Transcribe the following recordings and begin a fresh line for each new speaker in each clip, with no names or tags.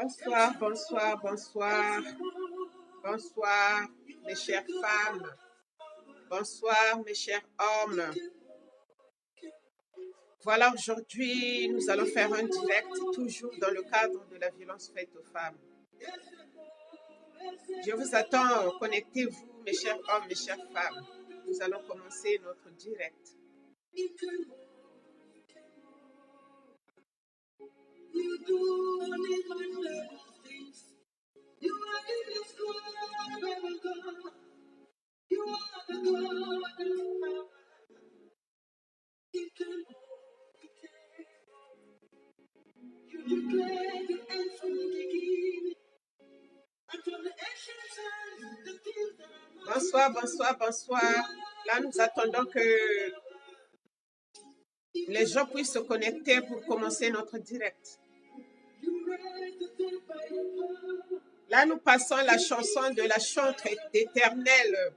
Bonsoir, bonsoir, bonsoir. Bonsoir, mes chères femmes. Bonsoir, mes chers hommes. Voilà, aujourd'hui, nous allons faire un direct, toujours dans le cadre de la violence faite aux femmes. Je vous attends, connectez-vous, mes chers hommes, mes chères femmes. Nous allons commencer notre direct. Bonsoir, bonsoir, bonsoir. Là, nous attendons que les gens puissent se connecter pour commencer notre direct. Là, nous passons la chanson de la chantre éternelle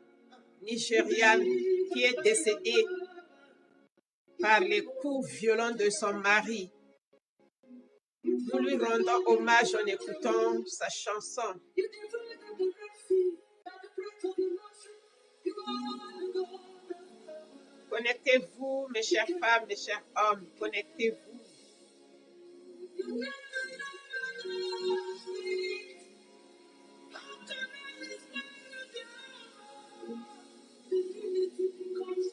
nigériane qui est décédée par les coups violents de son mari. Nous lui rendons hommage en écoutant sa chanson. Connectez-vous, mes chères femmes, mes chers hommes, connectez-vous.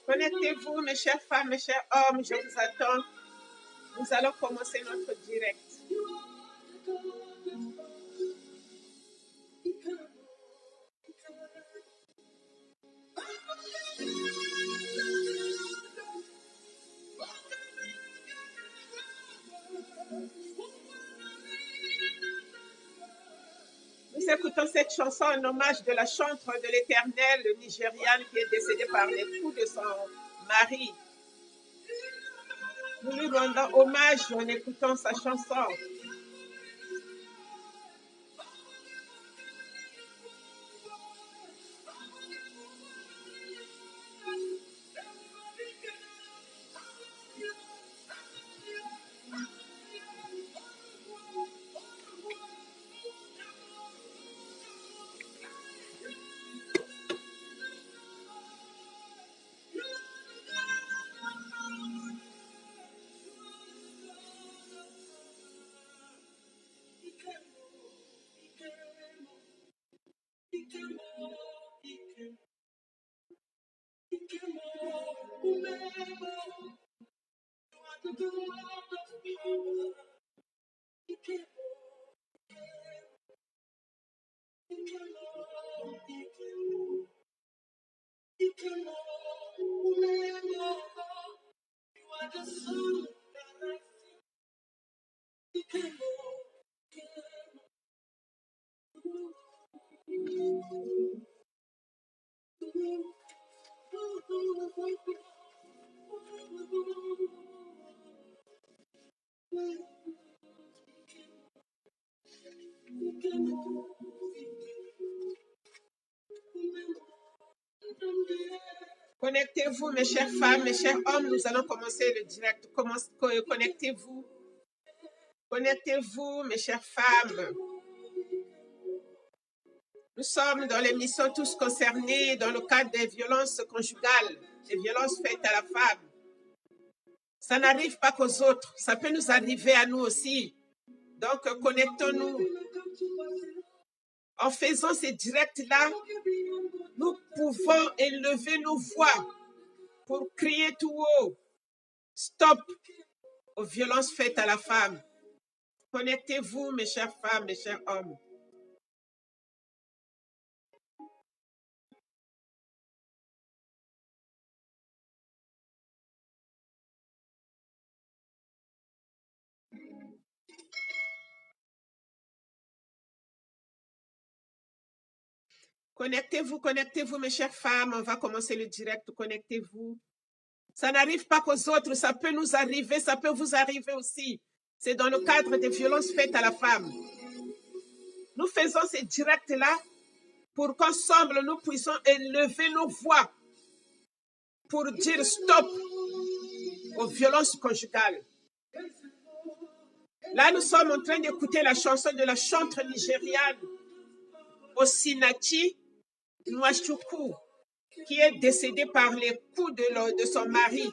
Connectez-vous, mes chères femmes, mes chers hommes, je vous attends. Nous allons commencer notre direct. Nous écoutons cette chanson en hommage de la chantre de l'Éternel nigériane qui est décédée par les coups de son mari. Nous lui rendons hommage en écoutant sa chanson. Connectez-vous, mes chères femmes, mes chers hommes, nous allons commencer le direct. Connectez-vous. Connectez-vous, mes chères femmes. Nous sommes dans l'émission Tous concernés dans le cadre des violences conjugales, des violences faites à la femme. Ça n'arrive pas qu'aux autres, ça peut nous arriver à nous aussi. Donc, connectons-nous. En faisant ces directs-là, nous pouvons élever nos voix pour crier tout haut. Stop aux violences faites à la femme. Connectez-vous, mes chères femmes, mes chers hommes. Connectez-vous, connectez-vous, mes chères femmes. On va commencer le direct. Connectez-vous. Ça n'arrive pas qu'aux autres. Ça peut nous arriver. Ça peut vous arriver aussi. C'est dans le cadre des violences faites à la femme. Nous faisons ces directs-là pour qu'ensemble, nous puissions élever nos voix pour dire stop aux violences conjugales. Là, nous sommes en train d'écouter la chanson de la chanteuse nigériane Osinachi Nwachukwu, qui est décédée par les coups de son mari.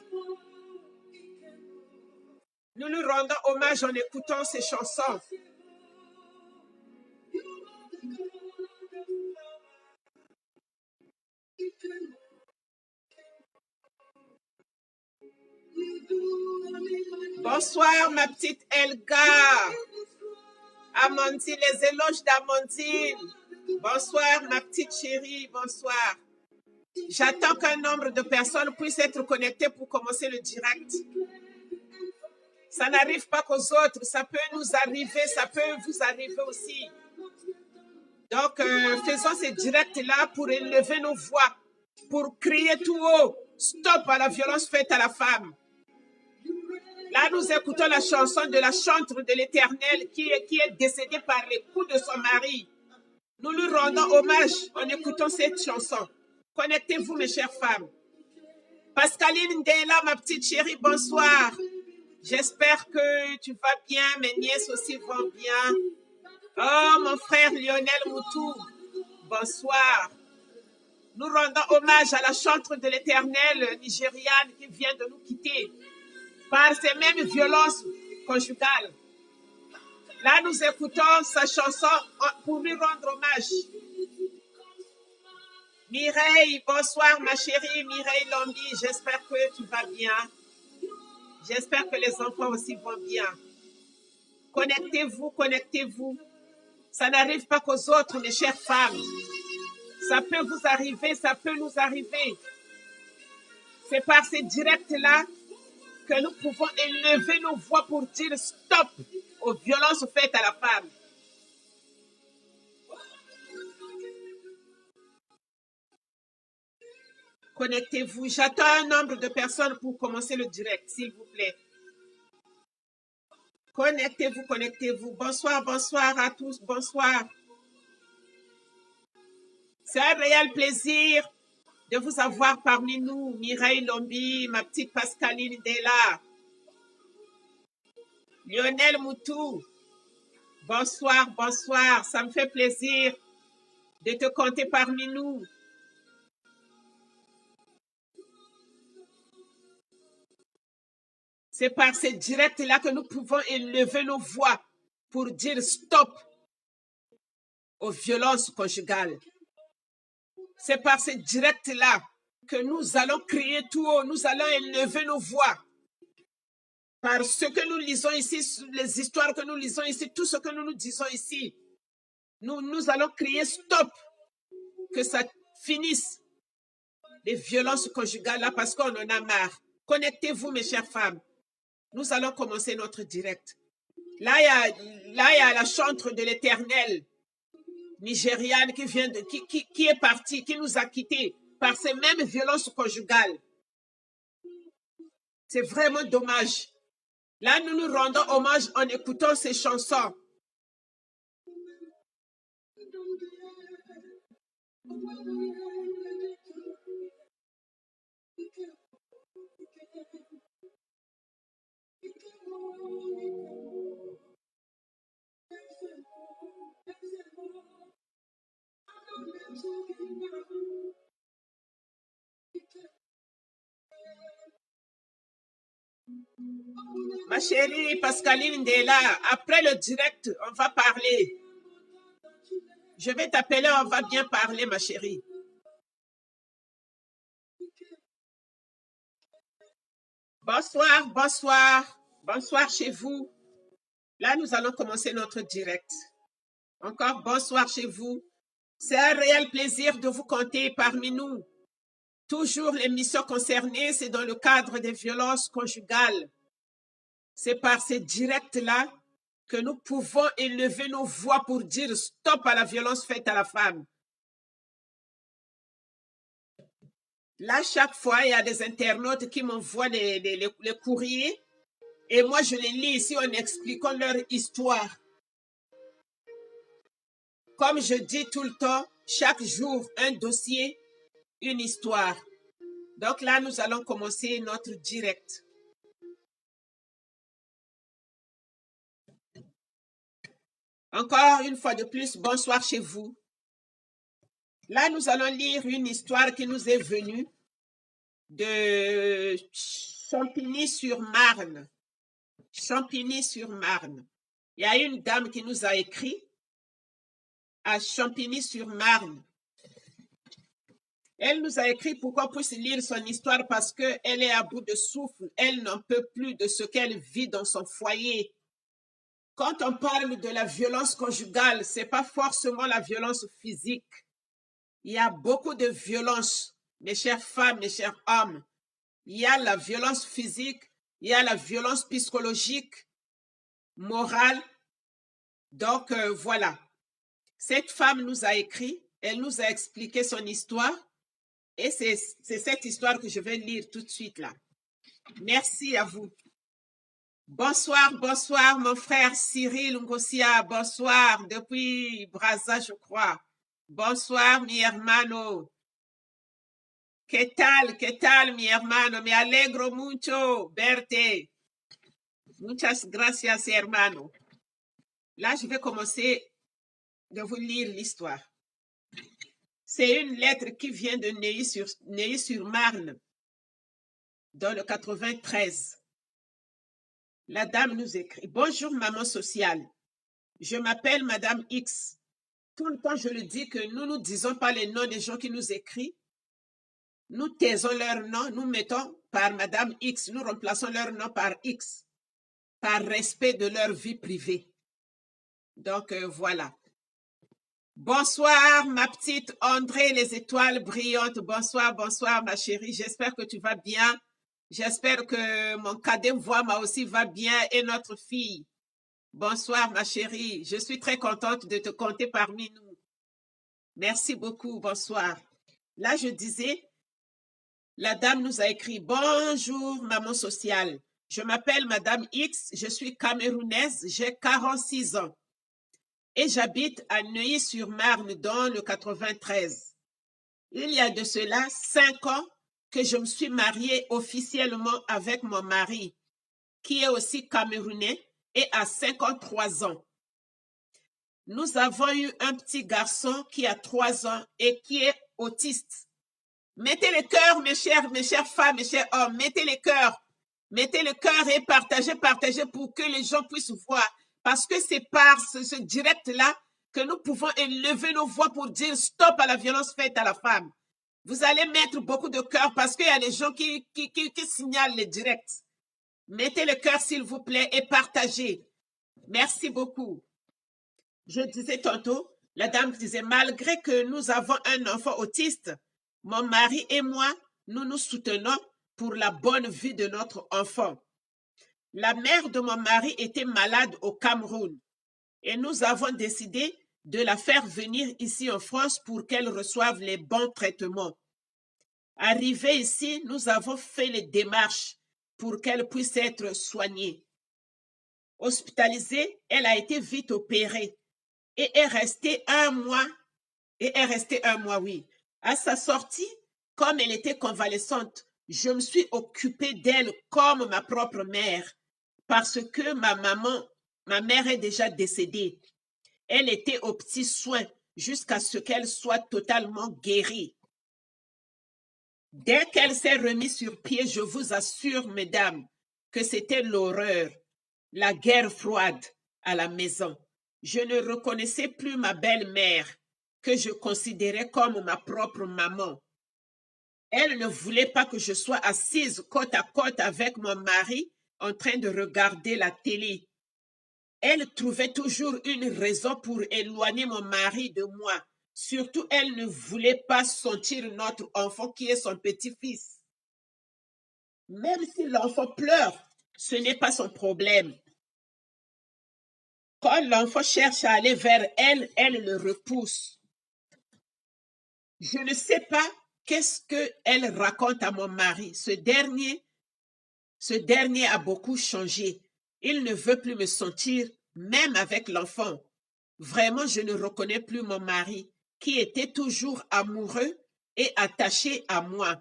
Nous lui rendons hommage en écoutant ces chansons. Bonsoir, ma petite Elga. Amandine, les éloges d'Amandine. Bonsoir, ma petite chérie. Bonsoir. J'attends qu'un nombre de personnes puissent être connectées pour commencer le direct. Ça n'arrive pas qu'aux autres. Ça peut nous arriver, ça peut vous arriver aussi. Donc, faisons ces directs-là pour élever nos voix, pour crier tout haut. Stop à la violence faite à la femme. Là, nous écoutons la chanson de la chanteuse de l'Éternel qui est décédée par les coups de son mari. Nous lui rendons hommage en écoutant cette chanson. Connectez-vous, mes chères femmes. Pascaline Ndela, ma petite chérie, bonsoir. J'espère que tu vas bien. Mes nièces aussi vont bien. Oh, mon frère Lionel Moutou, bonsoir. Nous rendons hommage à la chanteuse de l'Éternel nigériane qui vient de nous quitter par ces mêmes violences conjugales. Là, nous écoutons sa chanson pour lui rendre hommage. Mireille, bonsoir ma chérie Mireille Lombi, j'espère que tu vas bien. J'espère que les enfants aussi vont bien. Connectez-vous, connectez-vous. Ça n'arrive pas qu'aux autres, mes chères femmes. Ça peut vous arriver, ça peut nous arriver. C'est par ces directs-là que nous pouvons élever nos voix pour dire stop aux violences faites à la femme. Connectez-vous. J'attends un nombre de personnes pour commencer le direct, s'il vous plaît. Connectez-vous, connectez-vous. Bonsoir, bonsoir à tous. Bonsoir. C'est un réel plaisir de vous avoir parmi nous. Mireille Lombi, ma petite Pascaline Della. Lionel Moutou. Bonsoir, bonsoir. Ça me fait plaisir de te compter parmi nous. C'est par ces directs-là que nous pouvons élever nos voix pour dire stop aux violences conjugales. C'est par ces directs-là que nous allons crier tout haut, nous allons élever nos voix. Par ce que nous lisons ici, les histoires que nous lisons ici, tout ce que nous disons ici, nous allons crier stop, que ça finisse, les violences conjugales là, parce qu'on en a marre. Connectez-vous, mes chères femmes. Nous allons commencer notre direct. Là, il y a la chanteuse de l'Éternel nigériane qui est partie, qui nous a quittés par ces mêmes violences conjugales. C'est vraiment dommage. Là, nous nous rendons hommage en écoutant ces chansons. Ma chérie Pascaline Ndela, après le direct, on va parler. Je vais t'appeler, on va bien parler, ma chérie. Bonsoir, bonsoir. Bonsoir chez vous. Là, nous allons commencer notre direct. Encore bonsoir chez vous. C'est un réel plaisir de vous compter parmi nous. Toujours les missions concernées, c'est dans le cadre des violences conjugales. C'est par ces directs-là que nous pouvons élever nos voix pour dire stop à la violence faite à la femme. Là, chaque fois, il y a des internautes qui m'envoient les courriers et moi, je les lis ici en expliquant leur histoire. Comme je dis tout le temps, chaque jour, un dossier, une histoire. Donc là, nous allons commencer notre direct. Encore une fois de plus, bonsoir chez vous. Là, nous allons lire une histoire qui nous est venue de Champigny-sur-Marne. Champigny-sur-Marne. Il y a une dame qui nous a écrit à Champigny-sur-Marne. Elle nous a écrit pour qu'on puisse lire son histoire parce qu'elle est à bout de souffle. Elle n'en peut plus de ce qu'elle vit dans son foyer. Quand on parle de la violence conjugale, ce n'est pas forcément la violence physique. Il y a beaucoup de violence, mes chères femmes, mes chers hommes. Il y a la violence physique, il y a la violence psychologique, morale. Donc, voilà. Cette femme nous a écrit, elle nous a expliqué son histoire. Et c'est cette histoire que je vais lire tout de suite là. Merci à vous. Bonsoir, bonsoir, mon frère Cyril Ngosia. Bonsoir, depuis Brazza, je crois. Bonsoir, mi hermano. ¿Qué tal, mi hermano? Me alegro mucho verte. Muchas gracias, hermano. Là, je vais commencer de vous lire l'histoire. C'est une lettre qui vient de Neuilly-sur-Marne, dans le 93. La dame nous écrit « Bonjour, maman sociale. Je m'appelle Madame X. Tout le temps, je le dis que nous ne disons pas les noms des gens qui nous écrivent. Nous taisons leur nom, nous mettons par Madame X, nous remplaçons leur nom par X, par respect de leur vie privée. Donc, voilà. Bonsoir, ma petite André, les étoiles brillantes. Bonsoir, bonsoir, ma chérie. J'espère que tu vas bien. J'espère que mon cadet voix moi aussi va bien et notre fille. Bonsoir, ma chérie. Je suis très contente de te compter parmi nous. Merci beaucoup. Bonsoir. Là, je disais, la dame nous a écrit « Bonjour, maman sociale. Je m'appelle Madame X. Je suis camerounaise. J'ai 46 ans. Et j'habite à Neuilly-sur-Marne dans le 93. Il y a de cela 5 ans que je me suis mariée officiellement avec mon mari, qui est aussi camerounais et a 53 ans. Nous avons eu un petit garçon qui a 3 ans et qui est autiste. Mettez le cœur, mes chères femmes, mes chers hommes, mettez le cœur et partagez pour que les gens puissent voir. Parce que c'est par ce direct-là que nous pouvons élever nos voix pour dire stop à la violence faite à la femme. Vous allez mettre beaucoup de cœur parce qu'il y a des gens qui signalent les directs. Mettez le cœur, s'il vous plaît, et partagez. Merci beaucoup. Je disais tantôt, la dame disait, malgré que nous avons un enfant autiste, mon mari et moi, nous nous soutenons pour la bonne vie de notre enfant. La mère de mon mari était malade au Cameroun et nous avons décidé de la faire venir ici en France pour qu'elle reçoive les bons traitements. Arrivée ici, nous avons fait les démarches pour qu'elle puisse être soignée. Hospitalisée, elle a été vite opérée et est restée un mois, oui. À sa sortie, comme elle était convalescente, je me suis occupée d'elle comme ma propre mère parce que ma mère est déjà décédée. Elle était aux petits soins jusqu'à ce qu'elle soit totalement guérie. Dès qu'elle s'est remise sur pied, je vous assure, mesdames, que c'était l'horreur, la guerre froide à la maison. Je ne reconnaissais plus ma belle-mère, que je considérais comme ma propre maman. Elle ne voulait pas que je sois assise côte à côte avec mon mari en train de regarder la télé. Elle trouvait toujours une raison pour éloigner mon mari de moi. Surtout, elle ne voulait pas sentir notre enfant qui est son petit-fils. Même si l'enfant pleure, ce n'est pas son problème. Quand l'enfant cherche à aller vers elle, elle le repousse. Je ne sais pas qu'est-ce qu'elle raconte à mon mari. Ce dernier a beaucoup changé. Il ne veut plus me sentir, même avec l'enfant. Vraiment, je ne reconnais plus mon mari, qui était toujours amoureux et attaché à moi.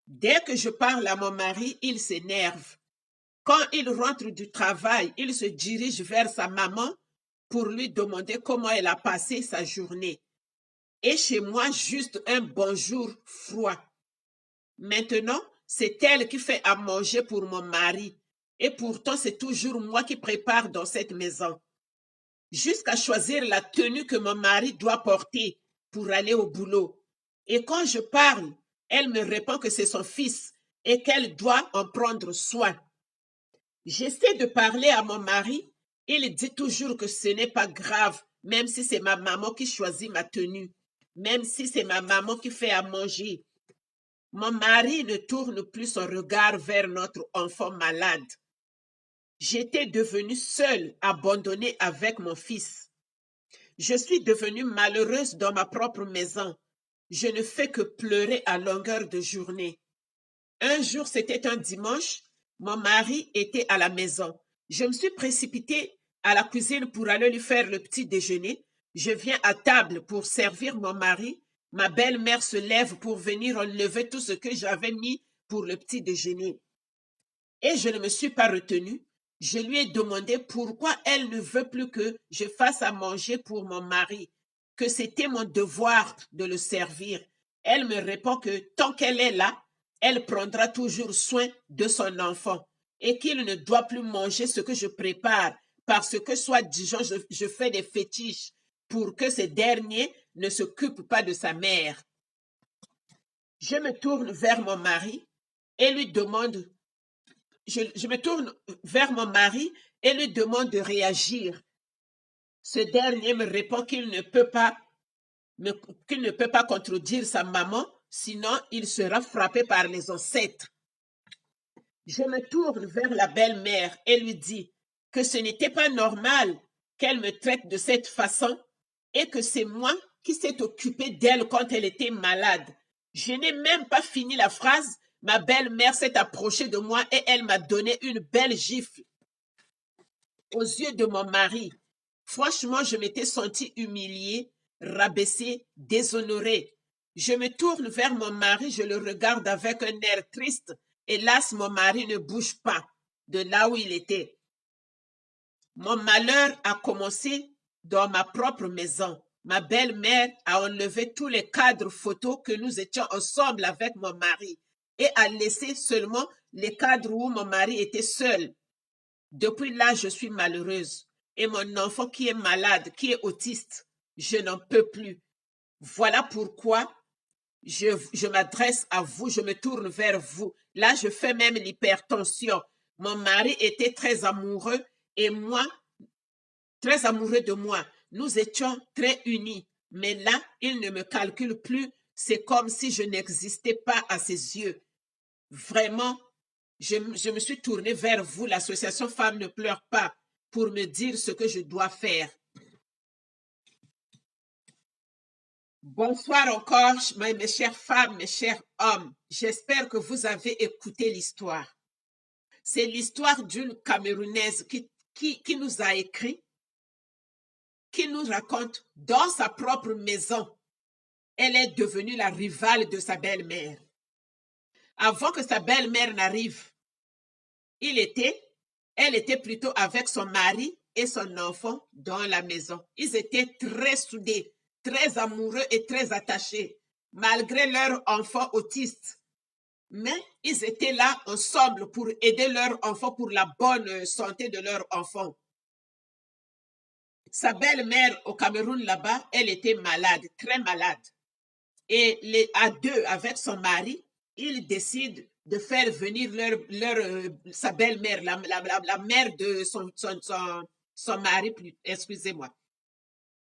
Dès que je parle à mon mari, il s'énerve. Quand il rentre du travail, il se dirige vers sa maman pour lui demander comment elle a passé sa journée. Et chez moi, juste un bonjour froid. Maintenant, c'est elle qui fait à manger pour mon mari. Et pourtant, c'est toujours moi qui prépare dans cette maison. Jusqu'à choisir la tenue que mon mari doit porter pour aller au boulot. Et quand je parle, elle me répond que c'est son fils et qu'elle doit en prendre soin. J'essaie de parler à mon mari. Il dit toujours que ce n'est pas grave, même si c'est ma maman qui choisit ma tenue, même si c'est ma maman qui fait à manger. Mon mari ne tourne plus son regard vers notre enfant malade. J'étais devenue seule, abandonnée avec mon fils. Je suis devenue malheureuse dans ma propre maison. Je ne fais que pleurer à longueur de journée. Un jour, c'était un dimanche, mon mari était à la maison. Je me suis précipitée à la cuisine pour aller lui faire le petit déjeuner. Je viens à table pour servir mon mari. Ma belle-mère se lève pour venir enlever tout ce que j'avais mis pour le petit déjeuner. Et je ne me suis pas retenue. Je lui ai demandé pourquoi elle ne veut plus que je fasse à manger pour mon mari, que c'était mon devoir de le servir. Elle me répond que tant qu'elle est là, elle prendra toujours soin de son enfant et qu'il ne doit plus manger ce que je prépare parce que soi-disant je fais des fétiches pour que ce dernier ne s'occupe pas de sa mère. Je me tourne vers mon mari et lui demande je me tourne vers mon mari et lui demande de réagir. Ce dernier me répond qu'il ne peut pas contredire sa maman, sinon il sera frappé par les ancêtres. Je me tourne vers la belle-mère et lui dis que ce n'était pas normal qu'elle me traite de cette façon et que c'est moi qui s'est occupé d'elle quand elle était malade. Je n'ai même pas fini la phrase. Ma belle-mère s'est approchée de moi et elle m'a donné une belle gifle aux yeux de mon mari. Franchement, je m'étais sentie humiliée, rabaissée, déshonorée. Je me tourne vers mon mari, je le regarde avec un air triste. Hélas, mon mari ne bouge pas de là où il était. Mon malheur a commencé dans ma propre maison. Ma belle-mère a enlevé tous les cadres photos que nous étions ensemble avec mon mari et a laissé seulement les cadres où mon mari était seul. Depuis là, je suis malheureuse. Et mon enfant qui est malade, qui est autiste, je n'en peux plus. Voilà pourquoi je m'adresse à vous, je me tourne vers vous. Là, je fais même l'hypertension. Mon mari était très amoureux et moi, très amoureux de moi. Nous étions très unis. Mais là, il ne me calcule plus. C'est comme si je n'existais pas à ses yeux. Vraiment, je me suis tournée vers vous, l'association Femmes ne pleurent pas, pour me dire ce que je dois faire. Bonsoir encore, mes chères femmes, mes chers hommes. J'espère que vous avez écouté l'histoire. C'est l'histoire d'une Camerounaise qui nous a écrit, qui nous raconte dans sa propre maison. Elle est devenue la rivale de sa belle-mère. Avant que sa belle-mère n'arrive, elle était plutôt avec son mari et son enfant dans la maison. Ils étaient très soudés, très amoureux et très attachés, malgré leur enfant autiste. Mais ils étaient là ensemble pour aider leur enfant, pour la bonne santé de leur enfant. Sa belle-mère au Cameroun là-bas, elle était malade, très malade. Et à deux, avec son mari, ils décident de faire venir sa belle-mère, la mère de son mari, excusez-moi,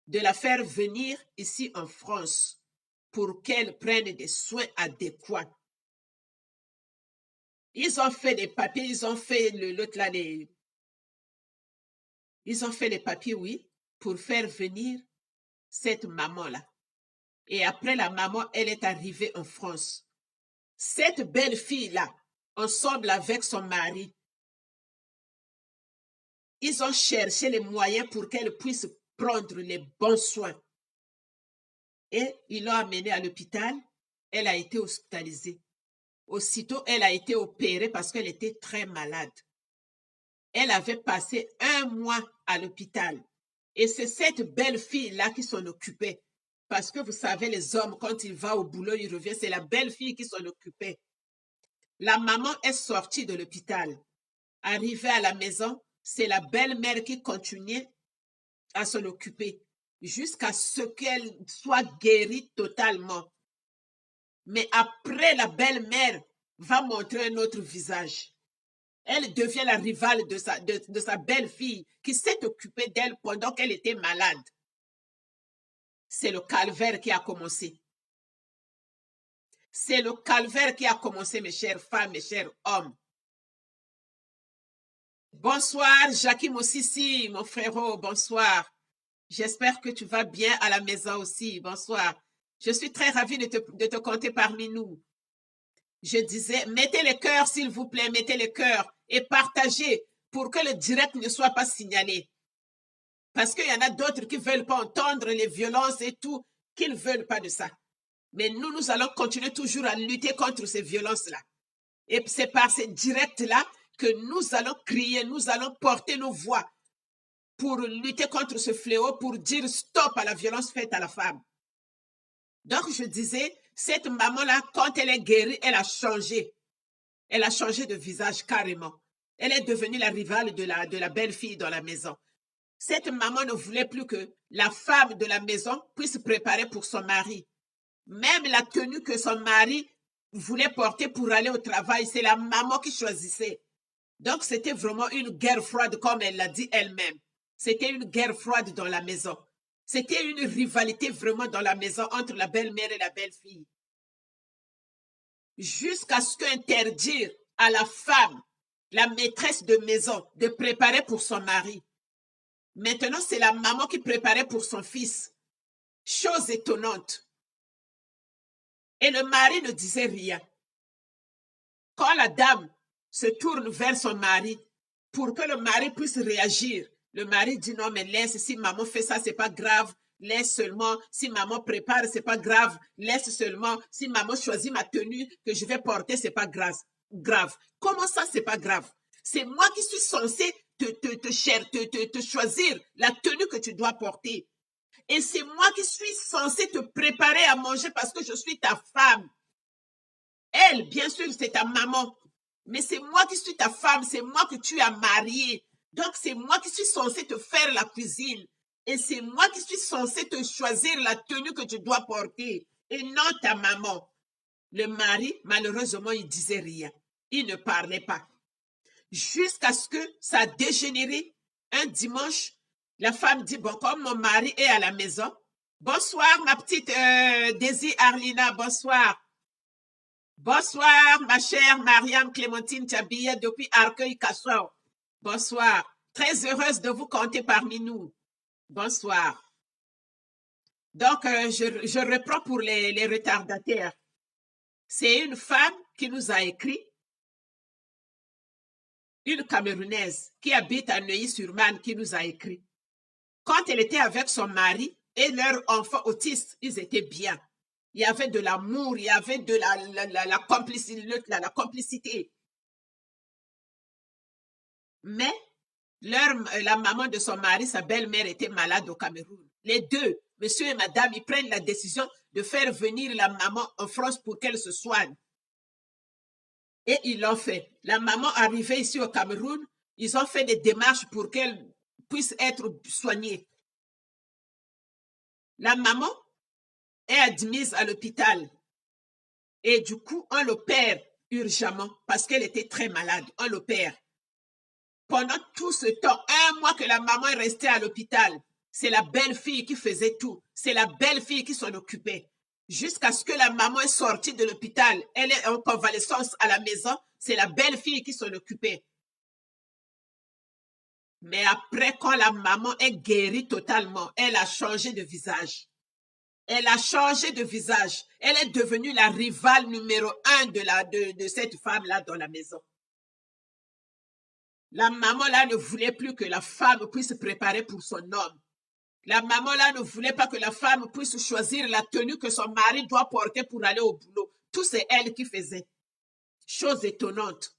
de la faire venir ici en France pour qu'elle prenne des soins adéquats. Ils ont fait des papiers, ils ont fait ils ont fait des papiers, oui, pour faire venir cette maman-là. Et après la maman, elle est arrivée en France. Cette belle fille-là, ensemble avec son mari, ils ont cherché les moyens pour qu'elle puisse prendre les bons soins. Et ils l'ont amenée à l'hôpital. Elle a été hospitalisée. Aussitôt, elle a été opérée parce qu'elle était très malade. Elle avait passé 1 mois à l'hôpital. Et c'est cette belle fille-là qui s'en occupait. Parce que vous savez, les hommes, quand ils vont au boulot, ils reviennent, c'est la belle fille qui s'en occupait. La maman est sortie de l'hôpital. Arrivée à la maison, c'est la belle-mère qui continuait à s'en occuper jusqu'à ce qu'elle soit guérie totalement. Mais après, la belle-mère va montrer un autre visage. Elle devient la rivale de sa belle-fille qui s'est occupée d'elle pendant qu'elle était malade. C'est le calvaire qui a commencé. C'est le calvaire qui a commencé, mes chères femmes, mes chers hommes. Bonsoir, Jackie Mossissi, mon frérot, bonsoir. J'espère que tu vas bien à la maison aussi. Bonsoir. Je suis très ravie de te compter parmi nous. Je disais, mettez les cœurs, s'il vous plaît, mettez les cœurs et partagez pour que le direct ne soit pas signalé. Parce qu'il y en a d'autres qui ne veulent pas entendre les violences et tout, qui ne veulent pas de ça. Mais nous allons continuer toujours à lutter contre ces violences-là. Et c'est par ces directs-là que nous allons crier, nous allons porter nos voix pour lutter contre ce fléau, pour dire stop à la violence faite à la femme. Donc, je disais, cette maman-là, quand elle est guérie, elle a changé. Elle a changé de visage carrément. Elle est devenue la rivale de la belle-fille dans la maison. Cette maman ne voulait plus que la femme de la maison puisse préparer pour son mari. Même la tenue que son mari voulait porter pour aller au travail, c'est la maman qui choisissait. Donc, c'était vraiment une guerre froide, comme elle l'a dit elle-même. C'était une guerre froide dans la maison. C'était une rivalité vraiment dans la maison entre la belle-mère et la belle-fille. Jusqu'à ce qu'interdire à la femme, la maîtresse de maison, de préparer pour son mari. Maintenant, c'est la maman qui préparait pour son fils. Chose étonnante. Et le mari ne disait rien. Quand la dame se tourne vers son mari pour que le mari puisse réagir, le mari dit non, mais laisse, si maman fait ça, c'est pas grave. Laisse seulement, si maman prépare, c'est pas grave. Laisse seulement, si maman choisit ma tenue que je vais porter, c'est pas grave. Comment ça, c'est pas grave? C'est moi qui suis censée te choisir la tenue que tu dois porter. Et c'est moi qui suis censée te préparer à manger parce que je suis ta femme. Elle, bien sûr, c'est ta maman. Mais c'est moi qui suis ta femme, c'est moi que tu as mariée. Donc, c'est moi qui suis censée te faire la cuisine. Et c'est moi qui suis censée te choisir la tenue que tu dois porter. Et non ta maman. Le mari, malheureusement, il disait rien. Il ne parlait pas. Jusqu'à ce que ça a dégénéré. Un dimanche, la femme dit, bon, comme mon mari est à la maison, bonsoir, ma petite Daisy Arlina, bonsoir. Bonsoir, ma chère Mariam Clémentine Tchabia depuis Arcueil-Cassor. Bonsoir. Très heureuse de vous compter parmi nous. Bonsoir. Donc, je reprends pour les retardataires. C'est une femme qui nous a écrit, une Camerounaise qui habite à Neuilly-sur-Marne qui nous a écrit. Quand elle était avec son mari et leur enfant autiste, ils étaient bien. Il y avait de l'amour, il y avait de la complicité. Mais la maman de son mari, sa belle-mère, était malade au Cameroun. Les deux, monsieur et madame, ils prennent la décision de faire venir la maman en France pour qu'elle se soigne. Et ils l'ont fait. La maman arrivée ici au Cameroun, ils ont fait des démarches pour qu'elle puisse être soignée. La maman est admise à l'hôpital. Et du coup, on l'opère urgemment parce qu'elle était très malade. On l'opère. Pendant tout ce temps, 1 mois que la maman est restée à l'hôpital, c'est la belle-fille qui faisait tout. C'est la belle-fille qui s'en occupait. Jusqu'à ce que la maman est sortie de l'hôpital, elle est en convalescence à la maison, c'est la belle-fille qui s'en occupait. Mais après, quand la maman est guérie totalement, elle a changé de visage. Elle a changé de visage. Elle est devenue la rivale numéro 1 de cette femme-là dans la maison. La maman-là ne voulait plus que la femme puisse préparer pour son homme. La maman-là ne voulait pas que la femme puisse choisir la tenue que son mari doit porter pour aller au boulot. Tout c'est elle qui faisait. Chose étonnante.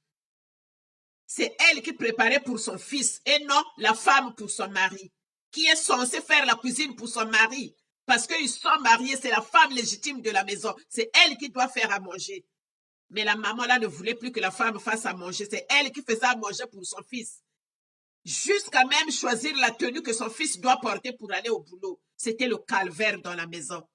C'est elle qui préparait pour son fils et non la femme pour son mari. qui est censée faire la cuisine pour son mari. Parce qu'ils sont mariés, c'est la femme légitime de la maison. C'est elle qui doit faire à manger. Mais la maman là ne voulait plus que la femme fasse à manger. C'est elle qui faisait à manger pour son fils. Jusqu'à même choisir la tenue que son fils doit porter pour aller au boulot. C'était le calvaire dans la maison.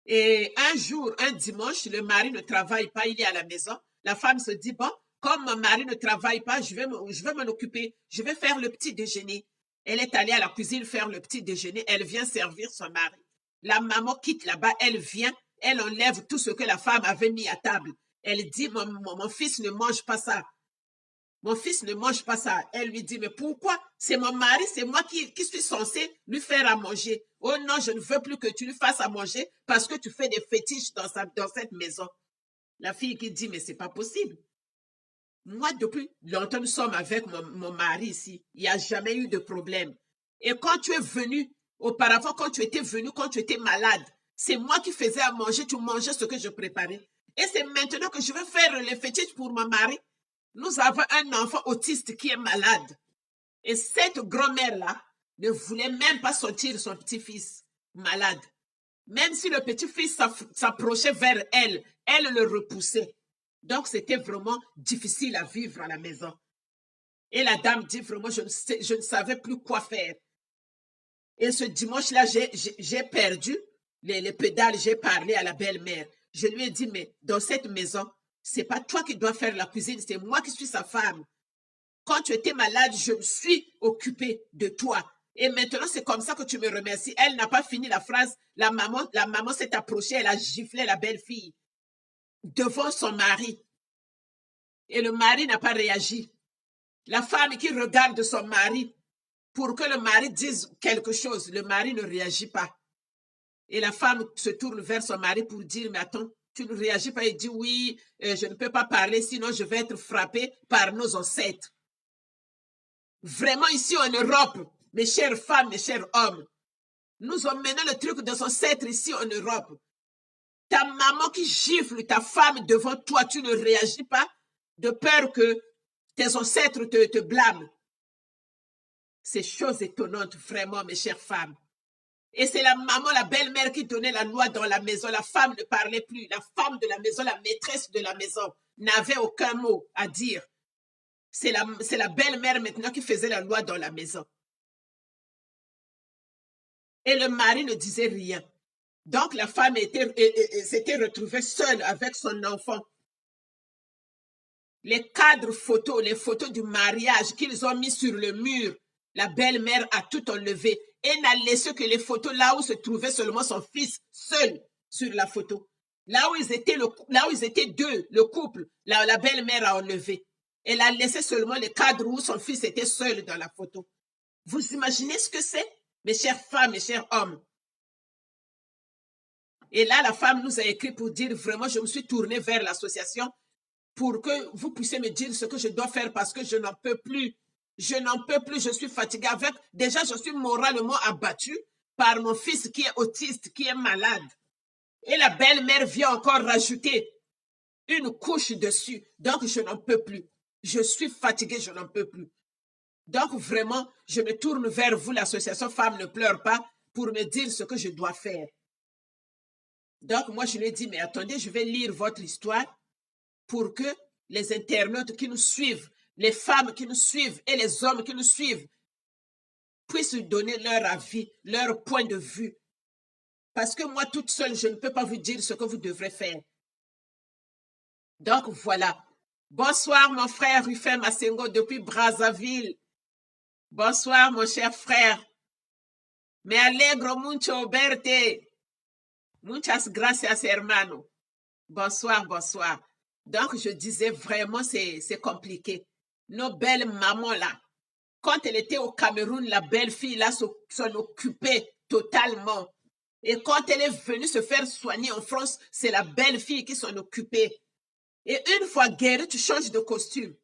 Et un jour, un dimanche, le mari ne travaille pas, il est à la maison. La femme se dit, bon, comme mon mari ne travaille pas, je vais m'en occuper. Je vais faire le petit déjeuner. Elle est allée à la cuisine faire le petit déjeuner. Elle vient servir son mari. La maman quitte là-bas, elle vient, elle enlève tout ce que la femme avait mis à table. Elle dit, mon fils ne mange pas ça. Mon fils ne mange pas ça. Elle lui dit, mais pourquoi? C'est mon mari, c'est moi qui suis censée lui faire à manger. Oh non, je ne veux plus que tu lui fasses à manger parce que tu fais des fétiches dans cette maison. La fille qui dit, mais c'est pas possible. Moi, depuis longtemps, nous sommes avec mon mari ici. Il n'y a jamais eu de problème. Et quand tu es venu, auparavant, quand tu étais venu, quand tu étais malade, c'est moi qui faisais à manger, tu mangeais ce que je préparais. Et c'est maintenant que je vais faire les fétiches pour mon mari. Nous avons un enfant autiste qui est malade. Et cette grand-mère-là ne voulait même pas sortir son petit-fils malade. Même si le petit-fils s'approchait vers elle, elle le repoussait. Donc, c'était vraiment difficile à vivre à la maison. Et la dame dit vraiment, je ne savais plus quoi faire. Et ce dimanche-là, j'ai perdu les pédales, j'ai parlé à la belle-mère. Je lui ai dit, mais dans cette maison, c'est pas toi qui dois faire la cuisine, c'est moi qui suis sa femme. Quand tu étais malade, je me suis occupée de toi. Et maintenant, c'est comme ça que tu me remercies. Elle n'a pas fini la phrase. La maman s'est approchée, elle a giflé la belle-fille devant son mari. Et le mari n'a pas réagi. La femme qui regarde son mari pour que le mari dise quelque chose, le mari ne réagit pas. Et la femme se tourne vers son mari pour dire, mais attends, tu ne réagis pas. Il dit, oui, je ne peux pas parler, sinon je vais être frappé par nos ancêtres. Vraiment, ici en Europe, mes chères femmes, mes chers hommes, nous emmenons le truc des ancêtres ici en Europe. Ta maman qui gifle ta femme devant toi, tu ne réagis pas de peur que tes ancêtres te blâment. C'est chose étonnante, vraiment, mes chères femmes. Et c'est la maman, la belle-mère qui donnait la loi dans la maison. La femme ne parlait plus. La femme de la maison, la maîtresse de la maison, n'avait aucun mot à dire. C'est la belle-mère maintenant qui faisait la loi dans la maison. Et le mari ne disait rien. Donc la femme s'était retrouvée seule avec son enfant. Les cadres photos, les photos du mariage qu'ils ont mis sur le mur, la belle-mère a tout enlevé et n'a laissé que les photos là où se trouvait seulement son fils seul sur la photo. Là où ils étaient deux, le couple, la belle-mère a enlevé. Elle a laissé seulement les cadres où son fils était seul dans la photo. Vous imaginez ce que c'est, mes chères femmes, mes chers hommes? Et là, la femme nous a écrit pour dire vraiment, je me suis tournée vers l'association pour que vous puissiez me dire ce que je dois faire parce que je n'en peux plus. Je n'en peux plus, je suis fatiguée avec. Déjà, je suis moralement abattue par mon fils qui est autiste, qui est malade. Et la belle-mère vient encore rajouter une couche dessus. Donc, je n'en peux plus. Je suis fatiguée, je n'en peux plus. Donc, vraiment, je me tourne vers vous, l'association Femmes ne pleurent pas, pour me dire ce que je dois faire. Donc, moi, je lui ai dit, mais attendez, je vais lire votre histoire pour que les internautes qui nous suivent, les femmes qui nous suivent et les hommes qui nous suivent puissent donner leur avis, leur point de vue. Parce que moi, toute seule, je ne peux pas vous dire ce que vous devrez faire. Donc, voilà. Bonsoir, mon frère Rufem Masengo depuis Brazzaville. Bonsoir, mon cher frère. Me alegro mucho verte. Muchas gracias, hermano. Bonsoir, bonsoir. Donc, je disais vraiment, c'est compliqué. Nos belles mamans là, quand elle était au Cameroun, la belle fille là s'en occupait totalement. Et quand elle est venue se faire soigner en France, c'est la belle fille qui s'en occupait. Et une fois guérie, tu changes de costume.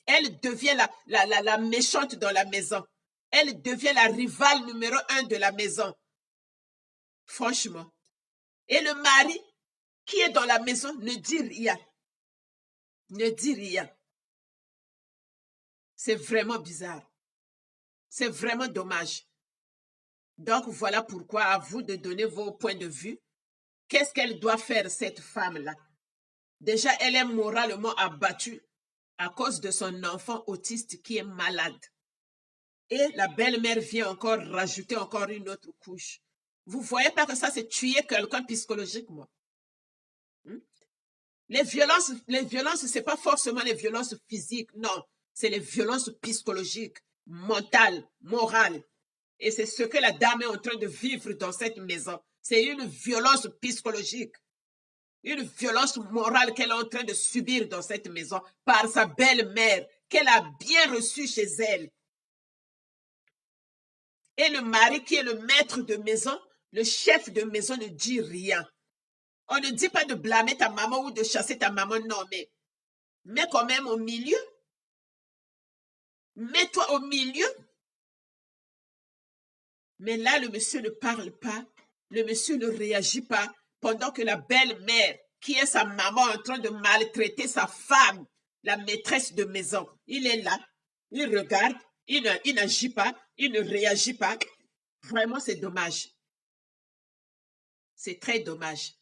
Elle devient la méchante dans la maison. Elle devient la rivale numéro 1 de la maison. Franchement. Et le mari qui est dans la maison ne dit rien. Ne dit rien. C'est vraiment bizarre. C'est vraiment dommage. Donc, voilà pourquoi à vous de donner vos points de vue. Qu'est-ce qu'elle doit faire, cette femme-là? Déjà, elle est moralement abattue à cause de son enfant autiste qui est malade. Et la belle-mère vient encore rajouter encore une autre couche. Vous voyez pas que ça, c'est tuer quelqu'un psychologiquement? Les violences, c'est pas forcément les violences physiques, non. C'est les violences psychologiques, mentales, morales. Et c'est ce que la dame est en train de vivre dans cette maison. C'est une violence psychologique, une violence morale qu'elle est en train de subir dans cette maison par sa belle-mère, qu'elle a bien reçue chez elle. Et le mari qui est le maître de maison, le chef de maison ne dit rien. On ne dit pas de blâmer ta maman ou de chasser ta maman, non, mais quand même au milieu. Mets-toi au milieu. Mais là, le monsieur ne parle pas. Le monsieur ne réagit pas pendant que la belle-mère, qui est sa maman en train de maltraiter sa femme, la maîtresse de maison, il est là, il regarde, il n'agit pas, il ne réagit pas. Vraiment, c'est dommage. C'est très dommage.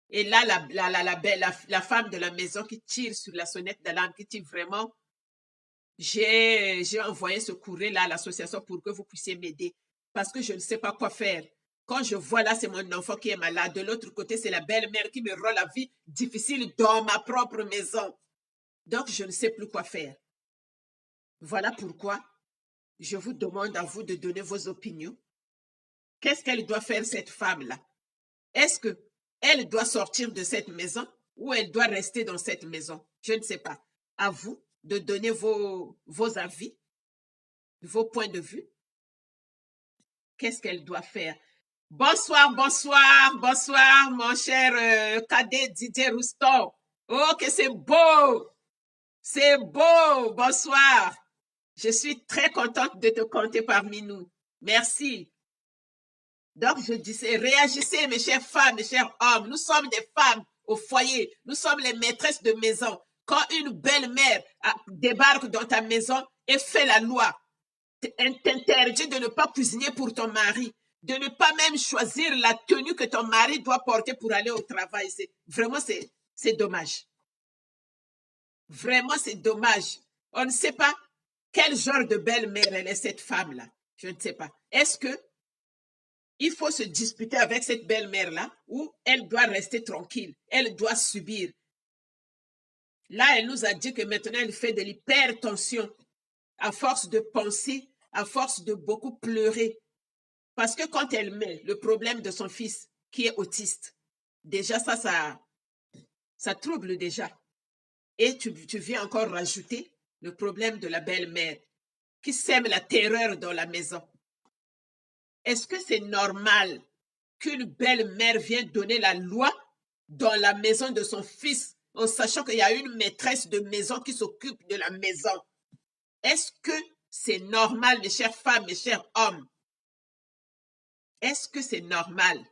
Et là, la femme de la maison qui tire sur la sonnette d'alarme, qui dit vraiment, j'ai envoyé ce courrier-là à l'association pour que vous puissiez m'aider parce que je ne sais pas quoi faire. Quand je vois là, c'est mon enfant qui est malade. De l'autre côté, c'est la belle-mère qui me rend la vie difficile dans ma propre maison. Donc, je ne sais plus quoi faire. Voilà pourquoi je vous demande à vous de donner vos opinions. Qu'est-ce qu'elle doit faire, cette femme-là? Est-ce qu'elle doit sortir de cette maison ou elle doit rester dans cette maison? Je ne sais pas. À vous de donner vos avis, vos points de vue. Qu'est-ce qu'elle doit faire? Bonsoir, bonsoir, bonsoir, mon cher cadet Didier Rouston. Oh, que c'est beau! C'est beau! Bonsoir! Je suis très contente de te compter parmi nous. Merci. Donc, je disais, réagissez, mes chères femmes, mes chers hommes. Nous sommes des femmes au foyer. Nous sommes les maîtresses de maison. Quand une belle-mère débarque dans ta maison et fait la loi, t'interdit de ne pas cuisiner pour ton mari, de ne pas même choisir la tenue que ton mari doit porter pour aller au travail. Vraiment, c'est dommage. Vraiment, c'est dommage. On ne sait pas quel genre de belle-mère elle est, cette femme-là. Je ne sais pas. Est-ce que il faut se disputer avec cette belle-mère-là ou elle doit rester tranquille? Elle doit subir. Là, elle nous a dit que maintenant, elle fait de l'hypertension à force de penser, à force de beaucoup pleurer. Parce que quand elle met le problème de son fils qui est autiste, déjà ça trouble déjà. Et tu viens encore rajouter le problème de la belle-mère qui sème la terreur dans la maison. Est-ce que c'est normal qu'une belle-mère vienne donner la loi dans la maison de son fils en sachant qu'il y a une maîtresse de maison qui s'occupe de la maison? Est-ce que c'est normal, mes chères femmes, mes chers hommes? Est-ce que c'est normal?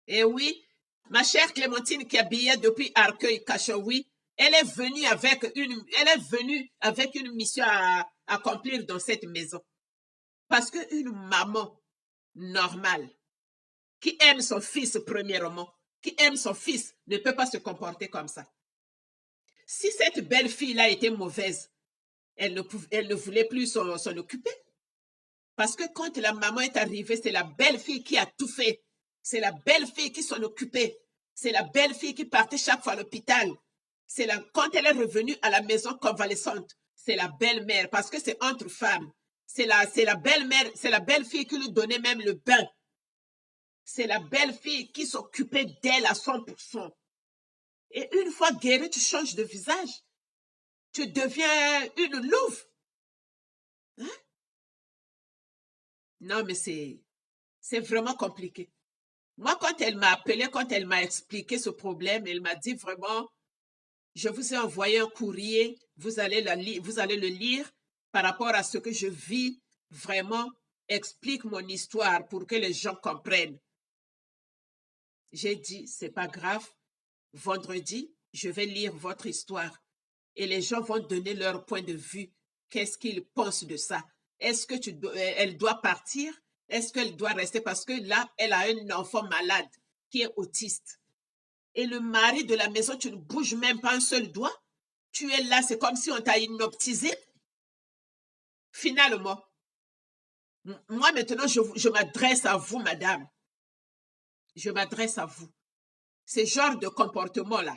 Eh oui, ma chère Clémentine qui habillait depuis Arcueil Cachoui, elle est venue avec une mission à accomplir dans cette maison. Parce qu'une maman normale, qui aime son fils premièrement, qui aime son fils, ne peut pas se comporter comme ça. Si cette belle fille-là était mauvaise, elle ne voulait plus s'en occuper. Parce que quand la maman est arrivée, c'est la belle fille qui a tout fait. C'est la belle fille qui s'en occupait. C'est la belle fille qui partait chaque fois à l'hôpital. Quand elle est revenue à la maison convalescente, c'est la belle-mère, parce que c'est entre femmes. C'est la belle-mère, c'est la belle-fille qui lui donnait même le bain. C'est la belle-fille qui s'occupait d'elle à 100%. Et une fois guérie, tu changes de visage. Tu deviens une louve. Hein? Non, mais c'est vraiment compliqué. Moi, quand elle m'a appelé, quand elle m'a expliqué ce problème, elle m'a dit vraiment, je vous ai envoyé un courrier, vous allez le lire par rapport à ce que je vis. Vraiment, explique mon histoire pour que les gens comprennent. J'ai dit, c'est pas grave. Vendredi, je vais lire votre histoire et les gens vont donner leur point de vue. qu'est-ce qu'il pense de ça? Est-ce que elle doit partir? Est-ce qu'elle doit rester? Parce que là, elle a un enfant malade qui est autiste. Et le mari de la maison, tu ne bouges même pas un seul doigt. Tu es là, c'est comme si on t'a hypnotisé. Finalement, moi maintenant, je m'adresse à vous, madame. Je m'adresse à vous. Ce genre de comportement-là,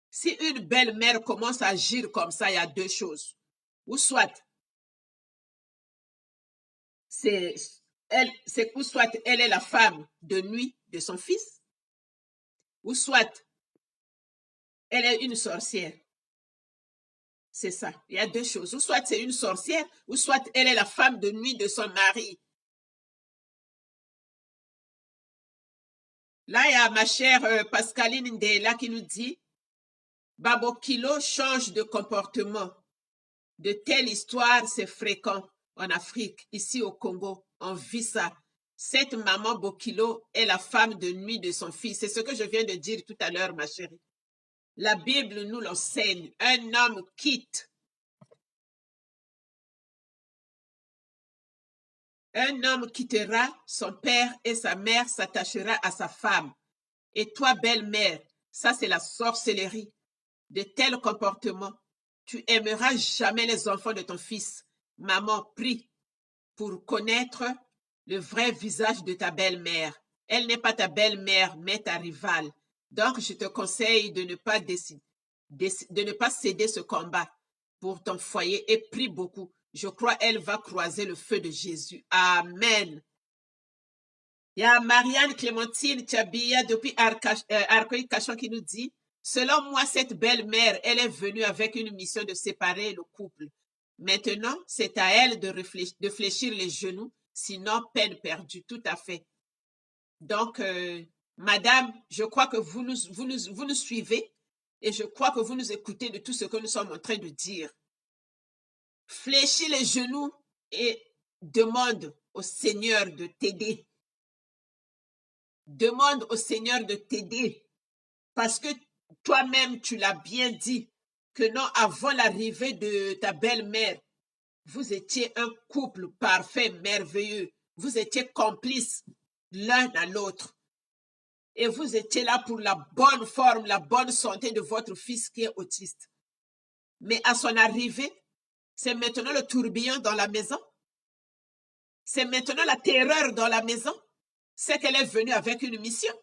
si une belle-mère commence à agir comme ça, il y a deux choses. Ou soit, ou soit elle est la femme de nuit de son fils, ou soit elle est une sorcière. C'est ça. Il y a deux choses. Ou soit c'est une sorcière, ou soit elle est la femme de nuit de son mari. Là, il y a ma chère Pascaline Ndela qui nous dit Babo Kilo change de comportement. De telles histoires, c'est fréquent en Afrique, ici au Congo. On vit ça. Cette maman Bokilo est la femme de nuit de son fils. C'est ce que je viens de dire tout à l'heure, ma chérie. La Bible nous l'enseigne. Un homme quitte. Un homme quittera son père et sa mère s'attachera à sa femme. Et toi, belle-mère, ça c'est la sorcellerie. De tels comportements, tu aimeras jamais les enfants de ton fils. Maman, prie pour connaître le vrai visage de ta belle-mère. Elle n'est pas ta belle-mère, mais ta rivale. Donc, je te conseille de ne pas céder ce combat pour ton foyer et prie beaucoup. Je crois qu'elle va croiser le feu de Jésus. Amen. Il y a Marianne Clémentine Tchabia depuis Arcueil-Cachon qui nous dit selon moi, cette belle-mère, elle est venue avec une mission de séparer le couple. Maintenant, c'est à elle de fléchir les genoux, sinon peine perdue, tout à fait. Donc, madame, je crois que vous nous suivez et je crois que vous nous écoutez de tout ce que nous sommes en train de dire. Fléchis les genoux et demande au Seigneur de t'aider. Demande au Seigneur de t'aider parce que toi-même, tu l'as bien dit, que non, avant l'arrivée de ta belle-mère, vous étiez un couple parfait, merveilleux. Vous étiez complices l'un à l'autre. Et vous étiez là pour la bonne forme, la bonne santé de votre fils qui est autiste. Mais à son arrivée, c'est maintenant le tourbillon dans la maison. C'est maintenant la terreur dans la maison. C'est qu'elle est venue avec une mission.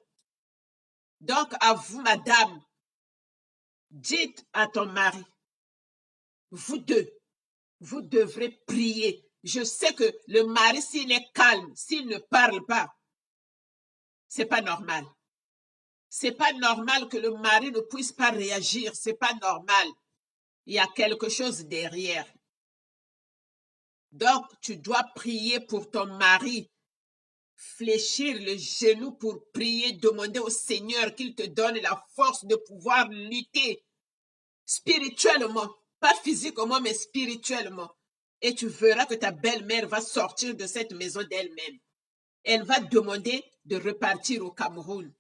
Donc, à vous, madame, dites à ton mari, vous deux, vous devrez prier. Je sais que le mari, s'il est calme, s'il ne parle pas, c'est pas normal. C'est pas normal que le mari ne puisse pas réagir. C'est pas normal. Il y a quelque chose derrière. Donc, tu dois prier pour ton mari. Fléchir le genou pour prier, demander au Seigneur qu'il te donne la force de pouvoir lutter spirituellement, pas physiquement, mais spirituellement. Et tu verras que ta belle-mère va sortir de cette maison d'elle-même. Elle va demander de repartir au Cameroun.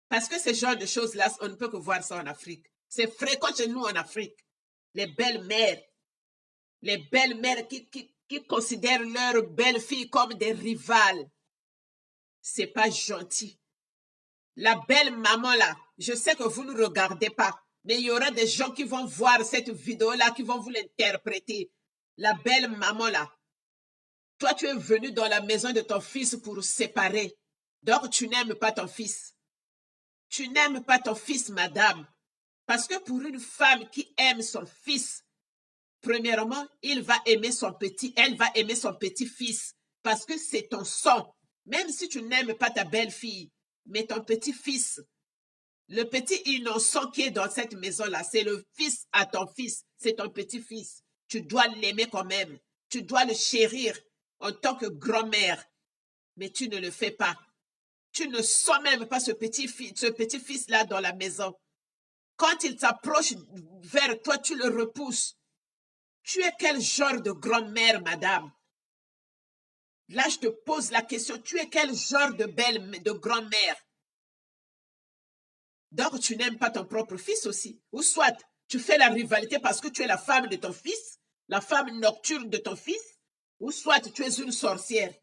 Parce que ce genre de choses-là, on ne peut que voir ça en Afrique. C'est fréquent chez nous en Afrique. Les belles-mères qui considèrent leurs belles-filles comme des rivales. C'est pas gentil. La belle maman là, je sais que vous ne regardez pas, mais il y aura des gens qui vont voir cette vidéo-là, qui vont vous l'interpréter. La belle maman là, toi tu es venu dans la maison de ton fils pour séparer. Donc tu n'aimes pas ton fils. Tu n'aimes pas ton fils, madame. Parce que pour une femme qui aime son fils, premièrement, elle va aimer son petit-fils. Parce que c'est ton sang. Même si tu n'aimes pas ta belle-fille, mais ton petit-fils, le petit innocent qui est dans cette maison-là, c'est le fils à ton fils, c'est ton petit-fils. Tu dois l'aimer quand même. Tu dois le chérir en tant que grand-mère. Mais tu ne le fais pas. Tu ne sens même pas ce petit-fils-là dans la maison. Quand il s'approche vers toi, tu le repousses. Tu es quel genre de grand-mère, madame? Là, je te pose la question. Tu es quel genre de grand-mère? Donc, tu n'aimes pas ton propre fils aussi. Ou soit, tu fais la rivalité parce que tu es la femme de ton fils, la femme nocturne de ton fils, ou soit tu es une sorcière.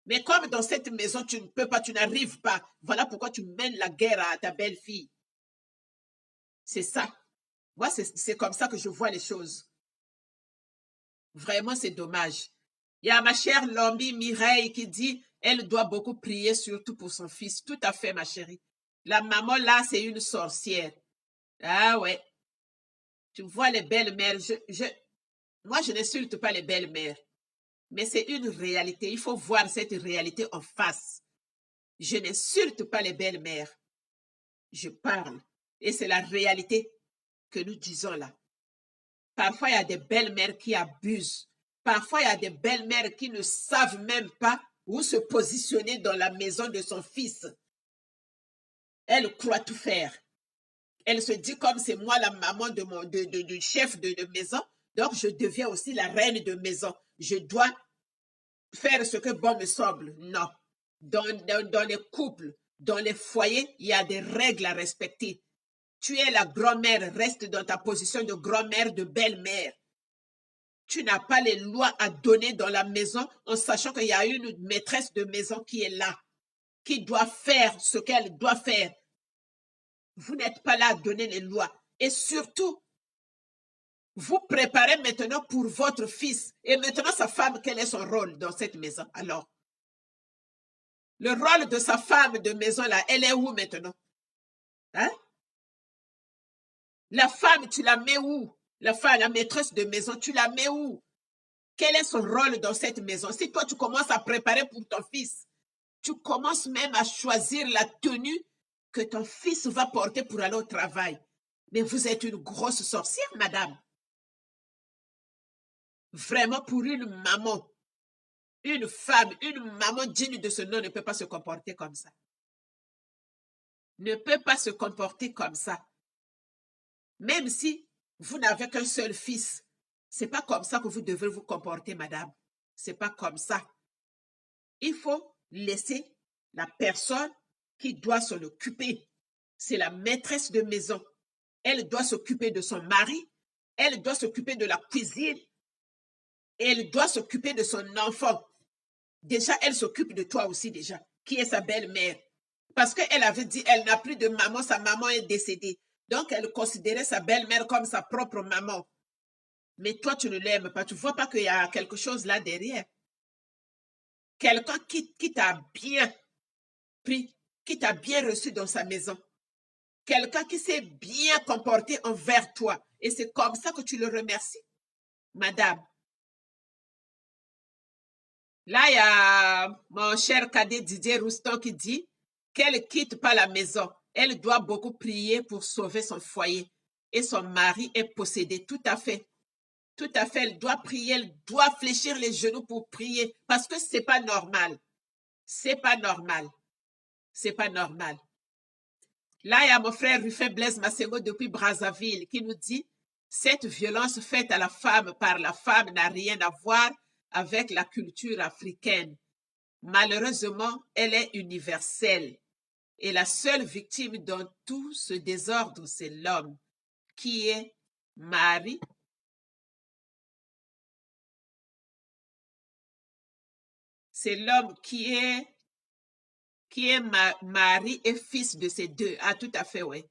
Mais comme dans cette maison, tu ne peux pas, tu n'arrives pas, voilà pourquoi tu mènes la guerre à ta belle-fille. C'est ça. Moi, c'est comme ça que je vois les choses. Vraiment, c'est dommage. Il y a ma chère Lombi Mireille qui dit, elle doit beaucoup prier, surtout pour son fils. Tout à fait, ma chérie. La maman, là, c'est une sorcière. Ah ouais. Tu vois les belles-mères. Moi, je n'insulte pas les belles-mères. Mais c'est une réalité. Il faut voir cette réalité en face. Je n'insulte pas les belles-mères. Je parle. Et c'est la réalité que nous disons là. Parfois, il y a des belles-mères qui abusent. Parfois, il y a des belles-mères qui ne savent même pas où se positionner dans la maison de son fils. Elle croit tout faire. Elle se dit comme c'est moi la maman du chef de maison, donc je deviens aussi la reine de maison. Je dois faire ce que bon me semble. Non. Dans les couples, dans les foyers, il y a des règles à respecter. Tu es la grand-mère, reste dans ta position de grand-mère, de belle-mère. Tu n'as pas les lois à donner dans la maison en sachant qu'il y a une maîtresse de maison qui est là, qui doit faire ce qu'elle doit faire. Vous n'êtes pas là à donner les lois. Et surtout, vous préparez maintenant pour votre fils. Et maintenant, sa femme, quel est son rôle dans cette maison? Alors, le rôle de sa femme de maison, là, elle est où maintenant? Hein? La femme, tu la mets où? La femme, la maîtresse de maison, tu la mets où? Quel est son rôle dans cette maison? Si toi, tu commences à préparer pour ton fils, tu commences même à choisir la tenue que ton fils va porter pour aller au travail. Mais vous êtes une grosse sorcière, madame. Vraiment, pour une maman, une femme, une maman digne de ce nom ne peut pas se comporter comme ça. Ne peut pas se comporter comme ça. Même si vous n'avez qu'un seul fils, c'est pas comme ça que vous devez vous comporter, madame. C'est pas comme ça. Il faut laisser la personne qui doit s'en occuper. C'est la maîtresse de maison. Elle doit s'occuper de son mari, elle doit s'occuper de la cuisine, et elle doit s'occuper de son enfant. Déjà, elle s'occupe de toi aussi déjà, qui est sa belle-mère. Parce qu'elle avait dit, elle n'a plus de maman, sa maman est décédée. Donc, elle considérait sa belle-mère comme sa propre maman. Mais toi, tu ne l'aimes pas. Tu ne vois pas qu'il y a quelque chose là derrière. Quelqu'un qui t'a bien pris, qui t'a bien reçu dans sa maison. Quelqu'un qui s'est bien comporté envers toi. Et c'est comme ça que tu le remercies. Madame. Là, il y a mon cher cadet Didier Rouston qui dit qu'elle ne quitte pas la maison. Elle doit beaucoup prier pour sauver son foyer. Et son mari est possédé. Tout à fait. Tout à fait. Elle doit prier. Elle doit fléchir les genoux pour prier. Parce que ce n'est pas normal. C'est pas normal. C'est pas normal. Là, il y a mon frère Ruffin Blaise Massengo depuis Brazzaville qui nous dit cette violence faite à la femme par la femme n'a rien à voir avec la culture africaine. Malheureusement, elle est universelle. Et la seule victime dans tout ce désordre, c'est l'homme, qui est mari. C'est l'homme qui est mari et fils de ces deux. Ah, tout à fait, oui.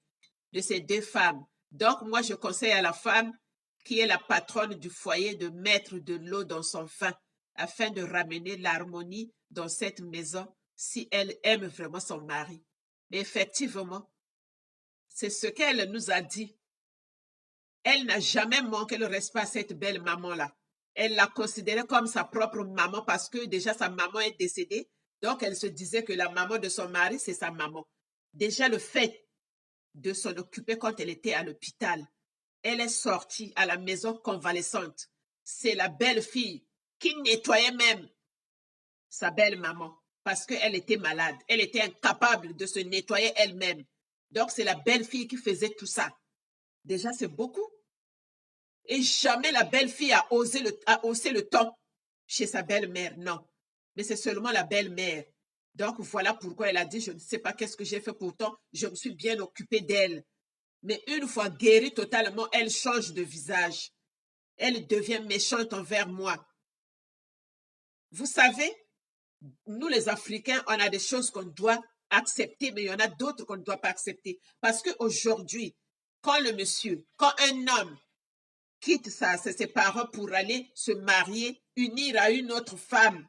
De ces deux femmes. Donc, moi, je conseille à la femme qui est la patronne du foyer de mettre de l'eau dans son vin afin de ramener l'harmonie dans cette maison si elle aime vraiment son mari. Mais effectivement, c'est ce qu'elle nous a dit. Elle n'a jamais manqué le respect à cette belle maman-là. Elle l'a considérée comme sa propre maman parce que déjà sa maman est décédée. Donc, elle se disait que la maman de son mari, c'est sa maman. Déjà, le fait de s'en occuper quand elle était à l'hôpital, elle est sortie à la maison convalescente. C'est la belle-fille qui nettoyait même sa belle-maman parce qu'elle était malade. Elle était incapable de se nettoyer elle-même. Donc, c'est la belle-fille qui faisait tout ça. Déjà, c'est beaucoup. Et jamais la belle-fille a osé hausser le ton chez sa belle-mère, non. Mais c'est seulement la belle-mère. Donc, voilà pourquoi elle a dit, je ne sais pas qu'est-ce que j'ai fait pourtant, je me suis bien occupée d'elle. Mais une fois guérie totalement, elle change de visage. elle devient méchante envers moi. Vous savez, nous les Africains, on a des choses qu'on doit accepter, mais il y en a d'autres qu'on ne doit pas accepter. Parce qu'aujourd'hui, quand un homme quitte ses parents pour aller se marier, unir à une autre femme,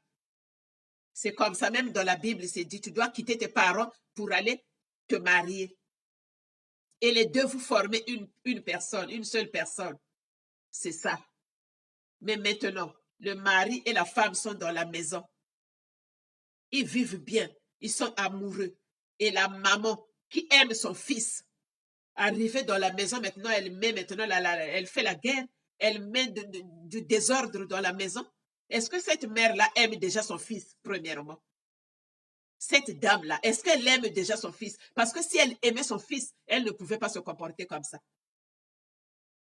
c'est comme ça, même dans la Bible, c'est dit, tu dois quitter tes parents pour aller te marier. Et les deux, vous formez une personne, une seule personne. C'est ça. Mais maintenant, le mari et la femme sont dans la maison. Ils vivent bien, ils sont amoureux. Et la maman qui aime son fils, arrivée dans la maison, maintenant, elle fait la guerre, elle met du désordre dans la maison. Est-ce que cette mère-là aime déjà son fils, premièrement? Cette dame-là, est-ce qu'elle aime déjà son fils? Parce que si elle aimait son fils, elle ne pouvait pas se comporter comme ça.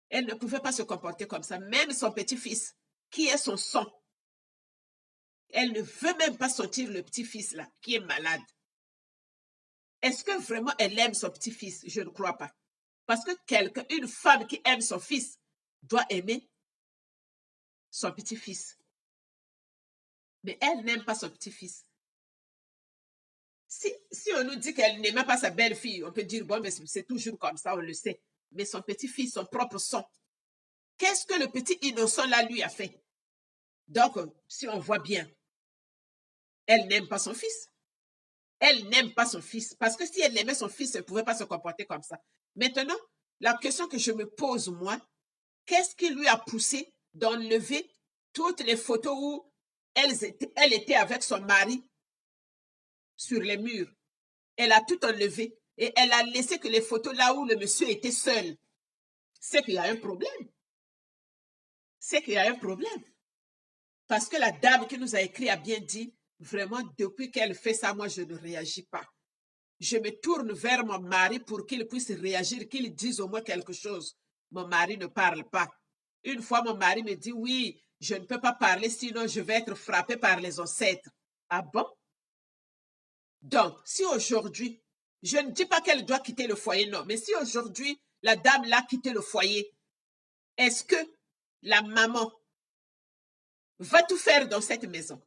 Elle ne pouvait pas se comporter comme ça. Même son petit-fils, qui est son sang, elle ne veut même pas sortir le petit-fils là, qui est malade. Est-ce que vraiment elle aime son petit-fils? Je ne crois pas. Parce que une femme qui aime son fils doit aimer son petit-fils. Mais elle n'aime pas son petit-fils. Si on nous dit qu'elle n'aimait pas sa belle-fille, on peut dire, bon, mais c'est toujours comme ça, on le sait. Mais son petit-fils, son propre sang, qu'est-ce que le petit innocent là lui a fait? Donc, si on voit bien, elle n'aime pas son fils. Elle n'aime pas son fils. Parce que si elle aimait son fils, elle ne pouvait pas se comporter comme ça. Maintenant, la question que je me pose, moi, qu'est-ce qui lui a poussé d'enlever toutes les photos où elle était avec son mari sur les murs? Elle a tout enlevé et elle a laissé que les photos là où le monsieur était seul. C'est qu'il y a un problème. C'est qu'il y a un problème. Parce que la dame qui nous a écrit a bien dit, vraiment, depuis qu'elle fait ça, moi, je ne réagis pas. Je me tourne vers mon mari pour qu'il puisse réagir, qu'il dise au moins quelque chose. Mon mari ne parle pas. Une fois, mon mari me dit, oui, je ne peux pas parler, sinon je vais être frappé par les ancêtres. Ah bon? Donc, si aujourd'hui, je ne dis pas qu'elle doit quitter le foyer, non, mais si aujourd'hui, la dame l'a quitté le foyer, est-ce que la maman va tout faire dans cette maison?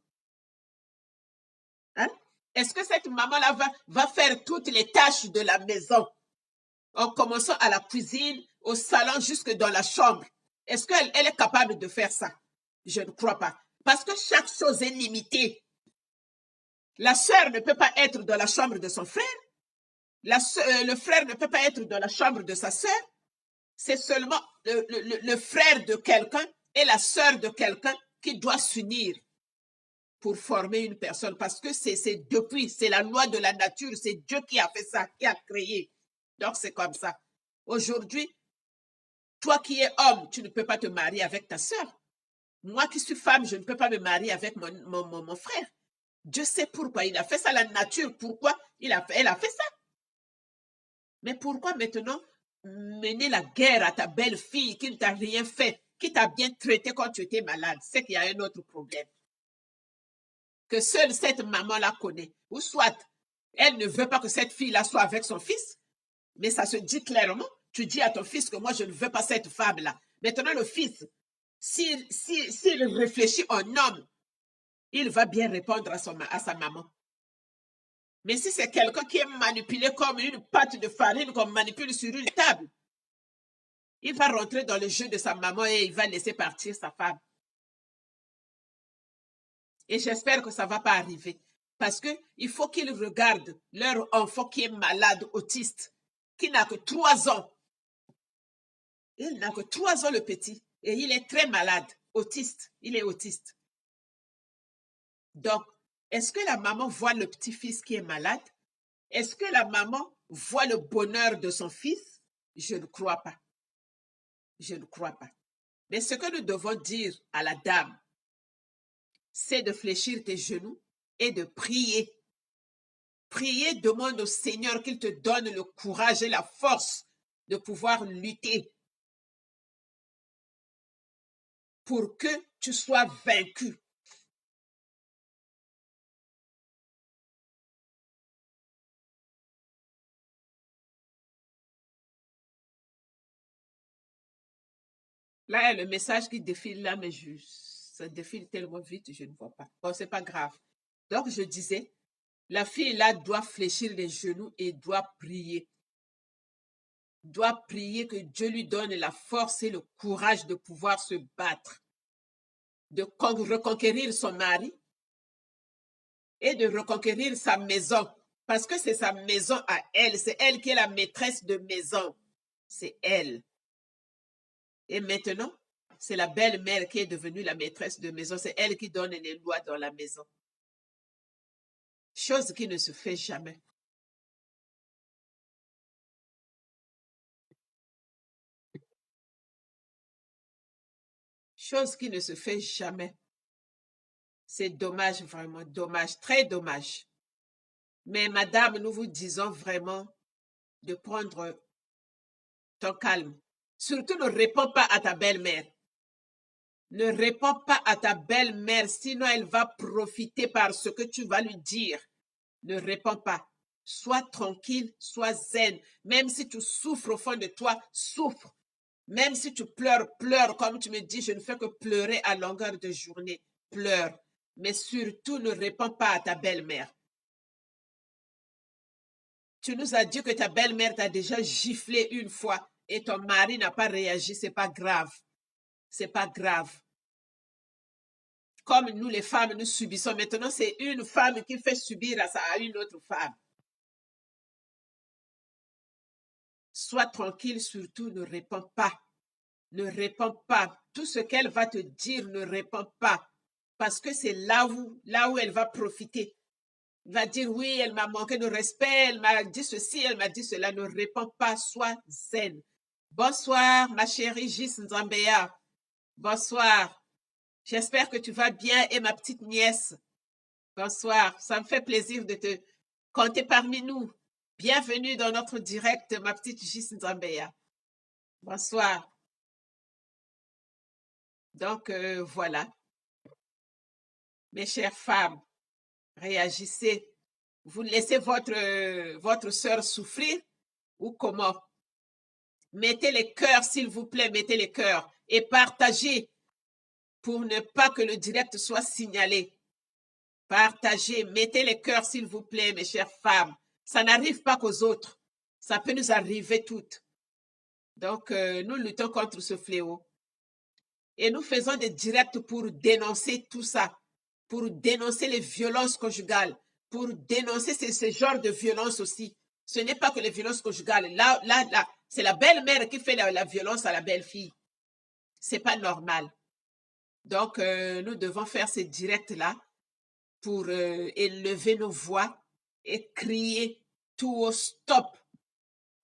Hein? Est-ce que cette maman-là va faire toutes les tâches de la maison, en commençant à la cuisine, au salon, jusque dans la chambre? Est-ce qu'elle est capable de faire ça? Je ne crois pas. Parce que chaque chose est limitée. La sœur ne peut pas être dans la chambre de son frère. Le frère ne peut pas être dans la chambre de sa sœur. C'est seulement le frère de quelqu'un et la sœur de quelqu'un qui doit s'unir pour former une personne. Parce que c'est la loi de la nature, c'est Dieu qui a fait ça, qui a créé. Donc c'est comme ça. Aujourd'hui, toi qui es homme, tu ne peux pas te marier avec ta sœur. Moi qui suis femme, je ne peux pas me marier avec mon frère. Dieu sait pourquoi il a fait ça, la nature, pourquoi elle a fait ça. Mais pourquoi maintenant mener la guerre à ta belle-fille qui ne t'a rien fait, qui t'a bien traité quand tu étais malade? C'est qu'il y a un autre problème que seule cette maman-là connaît. Ou soit, elle ne veut pas que cette fille-là soit avec son fils, mais ça se dit clairement. Tu dis à ton fils que moi, je ne veux pas cette femme-là. Maintenant, le fils, s'il réfléchit en homme, il va bien répondre à sa maman. Mais si c'est quelqu'un qui est manipulé comme une pâte de farine qu'on manipule sur une table, il va rentrer dans le jeu de sa maman et il va laisser partir sa femme. Et j'espère que ça ne va pas arriver. Parce qu'il faut qu'ils regardent leur enfant qui est malade, autiste, qui n'a que 3 ans. Il n'a que 3 ans, le petit. Et il est très malade, autiste. Il est autiste. Donc, est-ce que la maman voit le petit-fils qui est malade? Est-ce que la maman voit le bonheur de son fils? Je ne crois pas. Je ne crois pas. Mais ce que nous devons dire à la dame, c'est de fléchir tes genoux et de prier. Prier, demande au Seigneur qu'il te donne le courage et la force de pouvoir lutter pour que tu sois vaincu. Là, il y a le message qui défile là, mais ça défile tellement vite, je ne vois pas. Bon, c'est pas grave. Donc, je disais, la fille là doit fléchir les genoux et doit prier. Doit prier que Dieu lui donne la force et le courage de pouvoir se battre, de reconquérir son mari et de reconquérir sa maison. Parce que c'est sa maison à elle. C'est elle qui est la maîtresse de maison. C'est elle. Et maintenant, c'est la belle-mère qui est devenue la maîtresse de maison. C'est elle qui donne les lois dans la maison. Chose qui ne se fait jamais. Chose qui ne se fait jamais. C'est dommage, vraiment, dommage, très dommage. Mais madame, nous vous disons vraiment de prendre ton calme. Surtout ne réponds pas à ta belle-mère. Ne réponds pas à ta belle-mère, sinon elle va profiter par ce que tu vas lui dire. Ne réponds pas. Sois tranquille, sois zen. Même si tu souffres au fond de toi, souffre. Même si tu pleures, pleure. Comme tu me dis, je ne fais que pleurer à longueur de journée. Pleure. Mais surtout, ne réponds pas à ta belle-mère. Tu nous as dit que ta belle-mère t'a déjà giflé une fois et ton mari n'a pas réagi. C'est pas grave. C'est pas grave. Comme nous, les femmes, nous subissons. Maintenant, c'est une femme qui fait subir à une autre femme. Sois tranquille, surtout ne réponds pas. Ne réponds pas. Tout ce qu'elle va te dire, ne réponds pas. Parce que c'est là où elle va profiter. Elle va dire, oui, elle m'a manqué de respect, elle m'a dit ceci, elle m'a dit cela. Ne réponds pas, sois zen. Bonsoir, ma chérie Gis Nzambea. Bonsoir. J'espère que tu vas bien et ma petite nièce. Bonsoir. Ça me fait plaisir de te compter parmi nous. Bienvenue dans notre direct, ma petite Gis Nzambea. Bonsoir. Donc, voilà. Mes chères femmes, réagissez. Vous laissez votre sœur souffrir ou comment? Mettez les cœurs, s'il vous plaît, mettez les cœurs et partagez pour ne pas que le direct soit signalé. Partagez, mettez les cœurs, s'il vous plaît, mes chères femmes. Ça n'arrive pas qu'aux autres. Ça peut nous arriver toutes. Donc, nous luttons contre ce fléau. Et nous faisons des directs pour dénoncer tout ça, pour dénoncer les violences conjugales, pour dénoncer ce genre de violence aussi. Ce n'est pas que les violences conjugales. Là, c'est la belle-mère qui fait la violence à la belle-fille. C'est pas normal. Donc, nous devons faire ces directs-là pour élever nos voix et crier tout au stop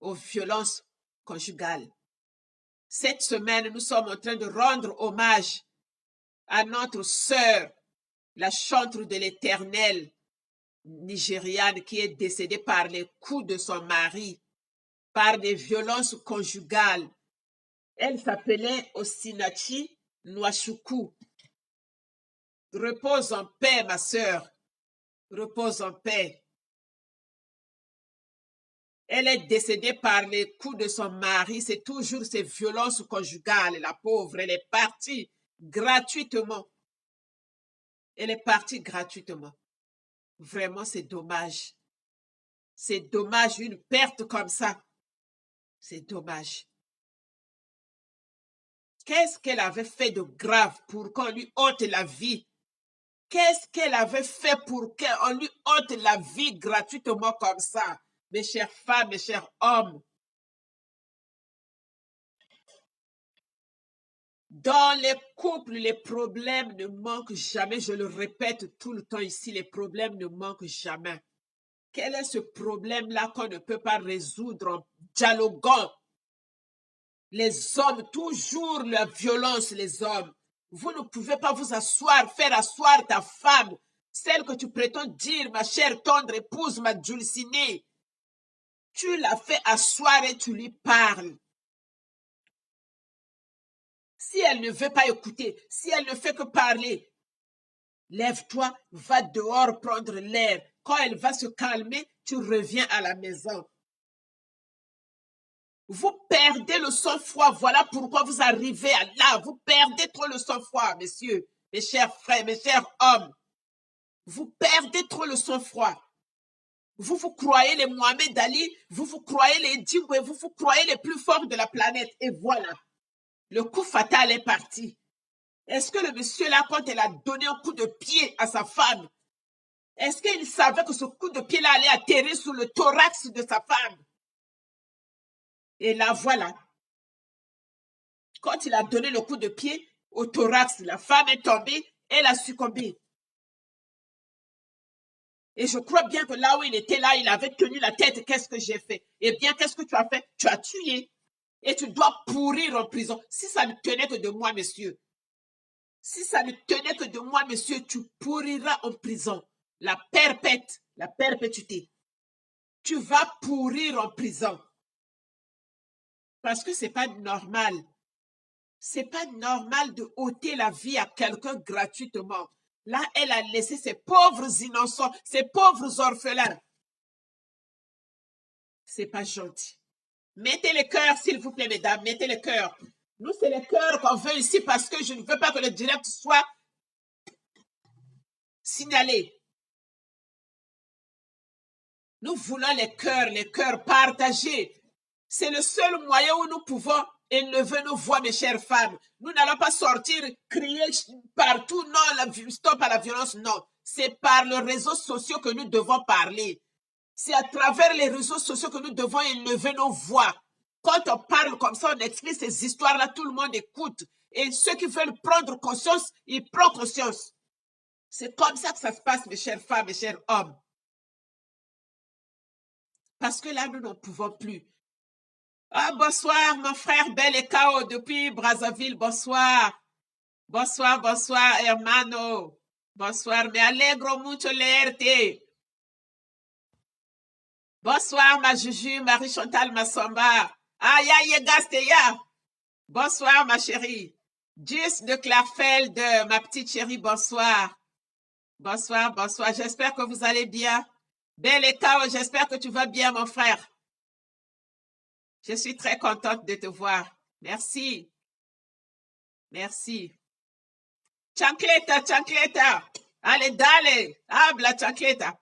aux violences conjugales. Cette semaine, nous sommes en train de rendre hommage à notre sœur, la chantre de l'Éternel nigériane qui est décédée par les coups de son mari, par des violences conjugales. Elle s'appelait Osinachi Nwachukwu. Repose en paix, ma sœur. Repose en paix. Elle est décédée par les coups de son mari. C'est toujours ces violences conjugales. La pauvre, elle est partie gratuitement. Elle est partie gratuitement. Vraiment, c'est dommage. C'est dommage, une perte comme ça. C'est dommage. Qu'est-ce qu'elle avait fait de grave pour qu'on lui ôte la vie? Qu'est-ce qu'elle avait fait pour qu'on lui ôte la vie gratuitement comme ça? Mes chères femmes, mes chers hommes. Dans les couples, les problèmes ne manquent jamais. Je le répète tout le temps ici, les problèmes ne manquent jamais. Quel est ce problème-là qu'on ne peut pas résoudre en dialoguant? Les hommes, toujours la violence, les hommes. Vous ne pouvez pas vous asseoir, faire asseoir ta femme, celle que tu prétends dire, ma chère tendre épouse, ma dulcinée. Tu la fais asseoir et tu lui parles. Si elle ne veut pas écouter, si elle ne fait que parler, lève-toi, va dehors prendre l'air. Quand elle va se calmer, tu reviens à la maison. Vous perdez le sang-froid. Voilà pourquoi vous arrivez à là. Vous perdez trop le sang-froid, messieurs, mes chers frères, mes chers hommes. Vous perdez trop le sang-froid. Vous vous croyez les Mohamed Ali, vous vous croyez les Djiboué, vous vous croyez les plus forts de la planète. Et voilà, le coup fatal est parti. Est-ce que le monsieur là, quand elle a donné un coup de pied à sa femme, est-ce qu'il savait que ce coup de pied là allait atterrir sur le thorax de sa femme? Et là, voilà. Quand il a donné le coup de pied au thorax, la femme est tombée, elle a succombé. Et je crois bien que là où il était là, il avait tenu la tête. Qu'est-ce que j'ai fait? Eh bien, qu'est-ce que tu as fait? Tu as tué. Et tu dois pourrir en prison. Si ça ne tenait que de moi, monsieur. Si ça ne tenait que de moi, monsieur, tu pourriras en prison. La perpétuité. Tu vas pourrir en prison. Parce que c'est pas normal. C'est pas normal de ôter la vie à quelqu'un gratuitement. Là, elle a laissé ces pauvres innocents, ces pauvres orphelins. C'est pas gentil. Mettez les cœurs, s'il vous plaît, mesdames, mettez les cœurs. Nous, c'est les cœurs qu'on veut ici parce que je ne veux pas que le direct soit signalé. Nous voulons les cœurs partagés. C'est le seul moyen où nous pouvons élever nos voix, mes chères femmes. Nous n'allons pas sortir, crier partout, non, stop à la violence, non. C'est par les réseaux sociaux que nous devons parler. C'est à travers les réseaux sociaux que nous devons élever nos voix. Quand on parle comme ça, on explique ces histoires-là, tout le monde écoute. Et ceux qui veulent prendre conscience, ils prennent conscience. C'est comme ça que ça se passe, mes chères femmes, mes chers hommes. Parce que là, nous n'en pouvons plus. Ah, bonsoir, mon frère Bel et Kao depuis Brazzaville. Bonsoir. Bonsoir, bonsoir, hermano. Bonsoir, me alegro mucho leerte. Bonsoir, ma Juju, Marie-Chantal Massamba. Ah, ya llegaste, ya. Bonsoir, ma chérie. Juste de Clarfeld, ma petite chérie, bonsoir. Bonsoir, bonsoir. J'espère que vous allez bien. Bel et Kao, j'espère que tu vas bien, mon frère. Je suis très contente de te voir. Merci. Merci. Chancleta, chancleta. Allez, dale. Habla, chancleta.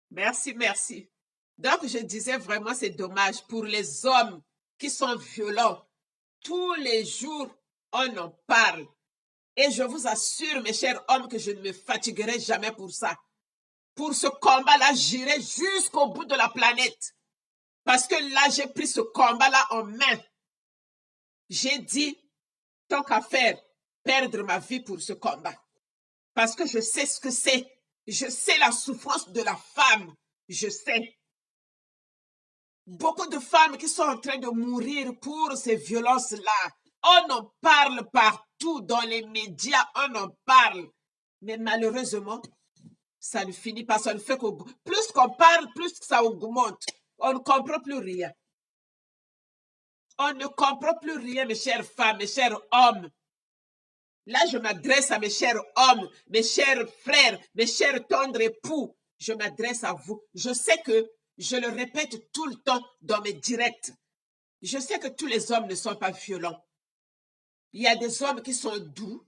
Merci, merci. Donc, je disais vraiment, c'est dommage pour les hommes qui sont violents. Tous les jours, on en parle. Et je vous assure, mes chers hommes, que je ne me fatiguerai jamais pour ça. Pour ce combat-là, j'irai jusqu'au bout de la planète. Parce que là, j'ai pris ce combat-là en main. J'ai dit, tant qu'à faire, perdre ma vie pour ce combat. Parce que je sais ce que c'est. Je sais la souffrance de la femme. Je sais. Beaucoup de femmes qui sont en train de mourir pour ces violences-là. On en parle partout dans les médias, on en parle. Mais malheureusement, ça ne finit pas, ça ne fait que... Plus qu'on parle, plus ça augmente. On ne comprend plus rien. On ne comprend plus rien, mes chères femmes, mes chers hommes. Là, je m'adresse à mes chers hommes, mes chers frères, mes chers tendres époux. Je m'adresse à vous. Je sais que je le répète tout le temps dans mes directs. Je sais que tous les hommes ne sont pas violents. Il y a des hommes qui sont doux.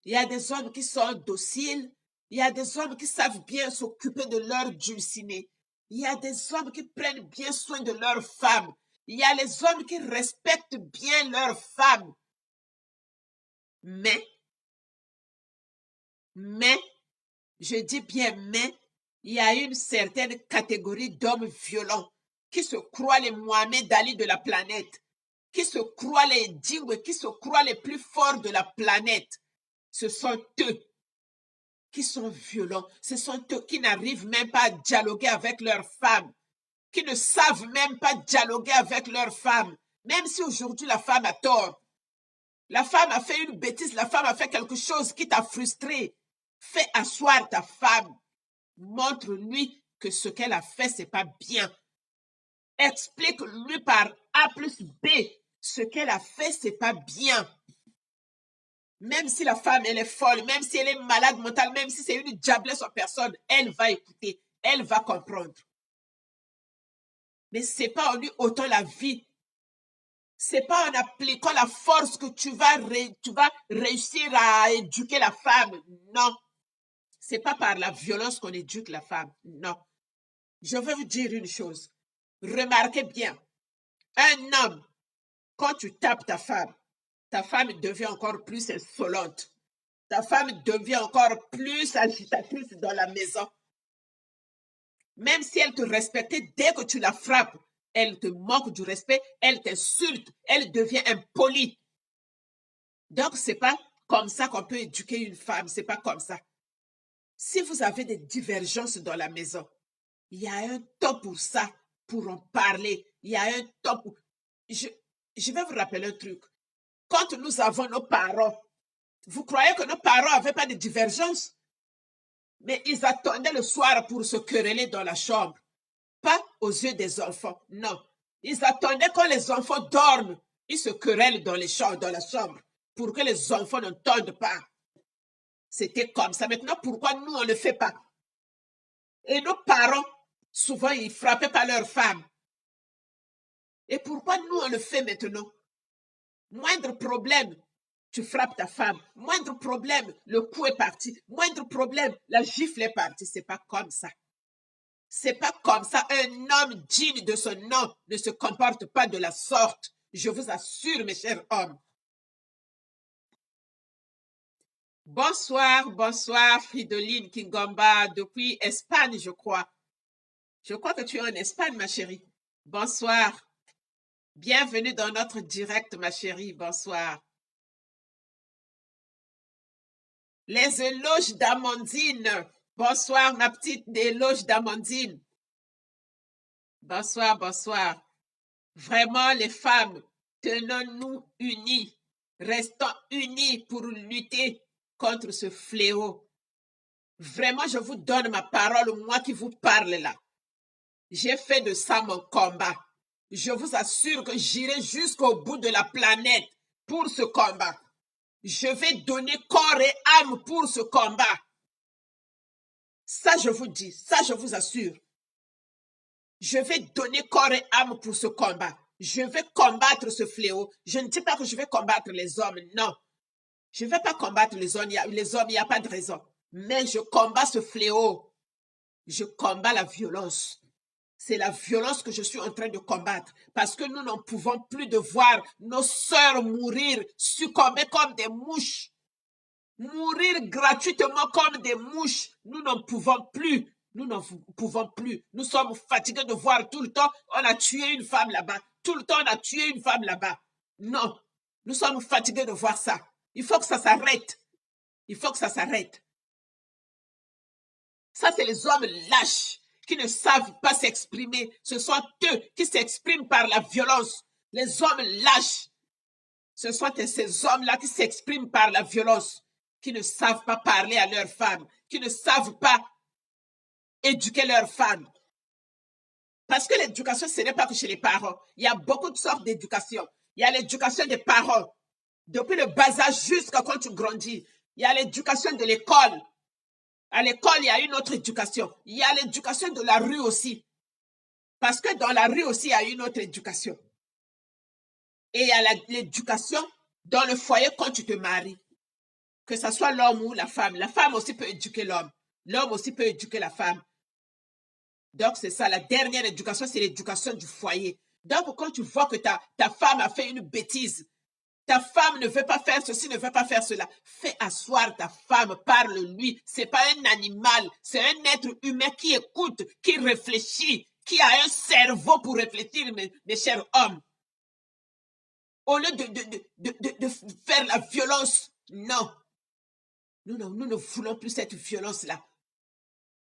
Il y a des hommes qui sont dociles. Il y a des hommes qui savent bien s'occuper de leur dulcinée. Il y a des hommes qui prennent bien soin de leurs femmes. Il y a les hommes qui respectent bien leurs femmes. Mais, je dis bien mais, il y a une certaine catégorie d'hommes violents qui se croient les Mohamed Ali de la planète, qui se croient les Djiboué, qui se croient les plus forts de la planète. Ce sont eux qui sont violents. Ce sont eux qui n'arrivent même pas à dialoguer avec leurs femmes, qui ne savent même pas dialoguer avec leurs femmes, même si aujourd'hui la femme a tort. La femme a fait une bêtise, la femme a fait quelque chose qui t'a frustré. Fais asseoir ta femme. Montre-lui que ce qu'elle a fait, c'est pas bien. Explique-lui par A plus B ce qu'elle a fait, c'est pas bien. Même si la femme, elle est folle, même si elle est malade mentale, même si c'est une diablesse en personne, elle va écouter, elle va comprendre. Mais ce n'est pas en lui ôtant la vie. Ce n'est pas en appliquant la force que tu vas réussir à éduquer la femme. Non. Ce n'est pas par la violence qu'on éduque la femme. Non. Je veux vous dire une chose. Remarquez bien. Un homme, quand tu tapes ta femme devient encore plus insolente. Ta femme devient encore plus agitatrice dans la maison. Même si elle te respectait, dès que tu la frappes, elle te manque du respect, elle t'insulte, elle devient impolie. Donc, ce n'est pas comme ça qu'on peut éduquer une femme, ce n'est pas comme ça. Si vous avez des divergences dans la maison, il y a un temps pour ça, pour en parler. Il y a un temps pour... Je vais vous rappeler un truc. Quand nous avons nos parents, vous croyez que nos parents n'avaient pas de divergences? Mais ils attendaient le soir pour se quereller dans la chambre. Pas aux yeux des enfants, non. Ils attendaient quand les enfants dorment. Ils se querellent dans la chambre pour que les enfants n'entendent pas. C'était comme ça. Maintenant, pourquoi nous, on ne le fait pas? Et nos parents, souvent, ils frappaient pas leurs femmes. Et pourquoi nous, on le fait maintenant? Moindre problème, tu frappes ta femme. Moindre problème, le coup est parti. Moindre problème, la gifle est partie. C'est pas comme ça. C'est pas comme ça. Un homme digne de son nom ne se comporte pas de la sorte. Je vous assure, mes chers hommes. Bonsoir, bonsoir, Fridoline Kingomba, depuis Espagne, je crois. Je crois que tu es en Espagne, ma chérie. Bonsoir. Bienvenue dans notre direct, ma chérie. Bonsoir. Les éloges d'Amandine. Bonsoir, ma petite éloge d'Amandine. Bonsoir, bonsoir. Vraiment, les femmes, tenons-nous unis. Restons unis pour lutter contre ce fléau. Vraiment, je vous donne ma parole, moi qui vous parle là. J'ai fait de ça mon combat. Je vous assure que j'irai jusqu'au bout de la planète pour ce combat. Je vais donner corps et âme pour ce combat. Ça, je vous dis, ça, je vous assure. Je vais donner corps et âme pour ce combat. Je vais combattre ce fléau. Je ne dis pas que je vais combattre les hommes, non. Je ne vais pas combattre les hommes, il n'y a pas de raison. Mais je combats ce fléau. Je combats la violence. C'est la violence que je suis en train de combattre. Parce que nous n'en pouvons plus de voir nos sœurs mourir, succomber comme des mouches. Mourir gratuitement comme des mouches. Nous n'en pouvons plus. Nous n'en pouvons plus. Nous sommes fatigués de voir tout le temps, on a tué une femme là-bas. Tout le temps, on a tué une femme là-bas. Non. Nous sommes fatigués de voir ça. Il faut que ça s'arrête. Il faut que ça s'arrête. Ça, c'est les hommes lâches qui ne savent pas s'exprimer. Ce sont eux qui s'expriment par la violence. Les hommes lâches. Ce sont ces hommes-là qui s'expriment par la violence, qui ne savent pas parler à leurs femmes, qui ne savent pas éduquer leurs femmes. Parce que l'éducation, ce n'est pas que chez les parents. Il y a beaucoup de sortes d'éducation. Il y a l'éducation des parents, depuis le bas âge jusqu'à quand tu grandis. Il y a l'éducation de l'école. À l'école, il y a une autre éducation. Il y a l'éducation de la rue aussi. Parce que dans la rue aussi, il y a une autre éducation. Et il y a l'éducation dans le foyer quand tu te maries. Que ce soit l'homme ou la femme. La femme aussi peut éduquer l'homme. L'homme aussi peut éduquer la femme. Donc, c'est ça. La dernière éducation, c'est l'éducation du foyer. Donc, quand tu vois que ta femme a fait une bêtise, ta femme ne veut pas faire ceci, ne veut pas faire cela, fais asseoir ta femme, parle-lui. C'est pas un animal, c'est un être humain qui écoute, qui réfléchit, qui a un cerveau pour réfléchir, mes chers hommes. Au lieu de faire la violence, non. Nous ne voulons plus cette violence-là.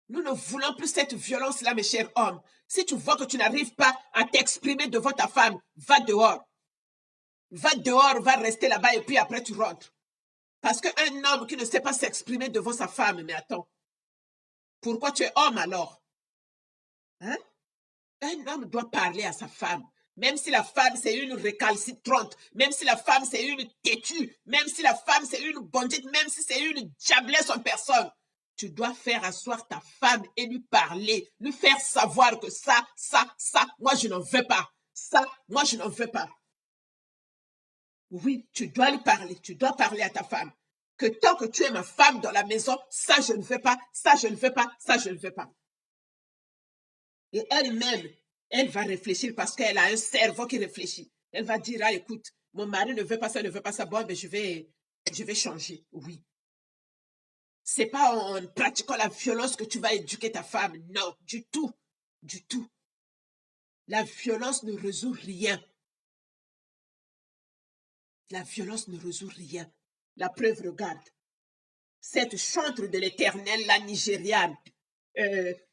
Nous ne voulons plus cette violence-là, mes chers hommes. Si tu vois que tu n'arrives pas à t'exprimer devant ta femme, va dehors. Va dehors, va rester là-bas et puis après tu rentres. Parce qu'un homme qui ne sait pas s'exprimer devant sa femme, mais attends, pourquoi tu es homme alors? Hein? Un homme doit parler à sa femme. Même si la femme, c'est une récalcitrante, même si la femme, c'est une têtue, même si la femme, c'est une bandite, même si c'est une diablesse en personne, tu dois faire asseoir ta femme et lui parler, lui faire savoir que ça, moi je n'en veux pas. Ça, moi je n'en veux pas. Oui, tu dois lui parler, tu dois parler à ta femme. Que tant que tu es ma femme dans la maison, ça je ne veux pas, ça je ne veux pas, ça je ne veux pas. Et elle-même, elle va réfléchir parce qu'elle a un cerveau qui réfléchit. Elle va dire, ah, écoute, mon mari ne veut pas ça, ne veut pas ça, bon, mais je vais changer. Oui. C'est pas en pratiquant la violence que tu vas éduquer ta femme. Non, du tout. Du tout. La violence ne résout rien. La violence ne résout rien. La preuve, regarde. Cette chantre de l'Éternel, la Nigériane,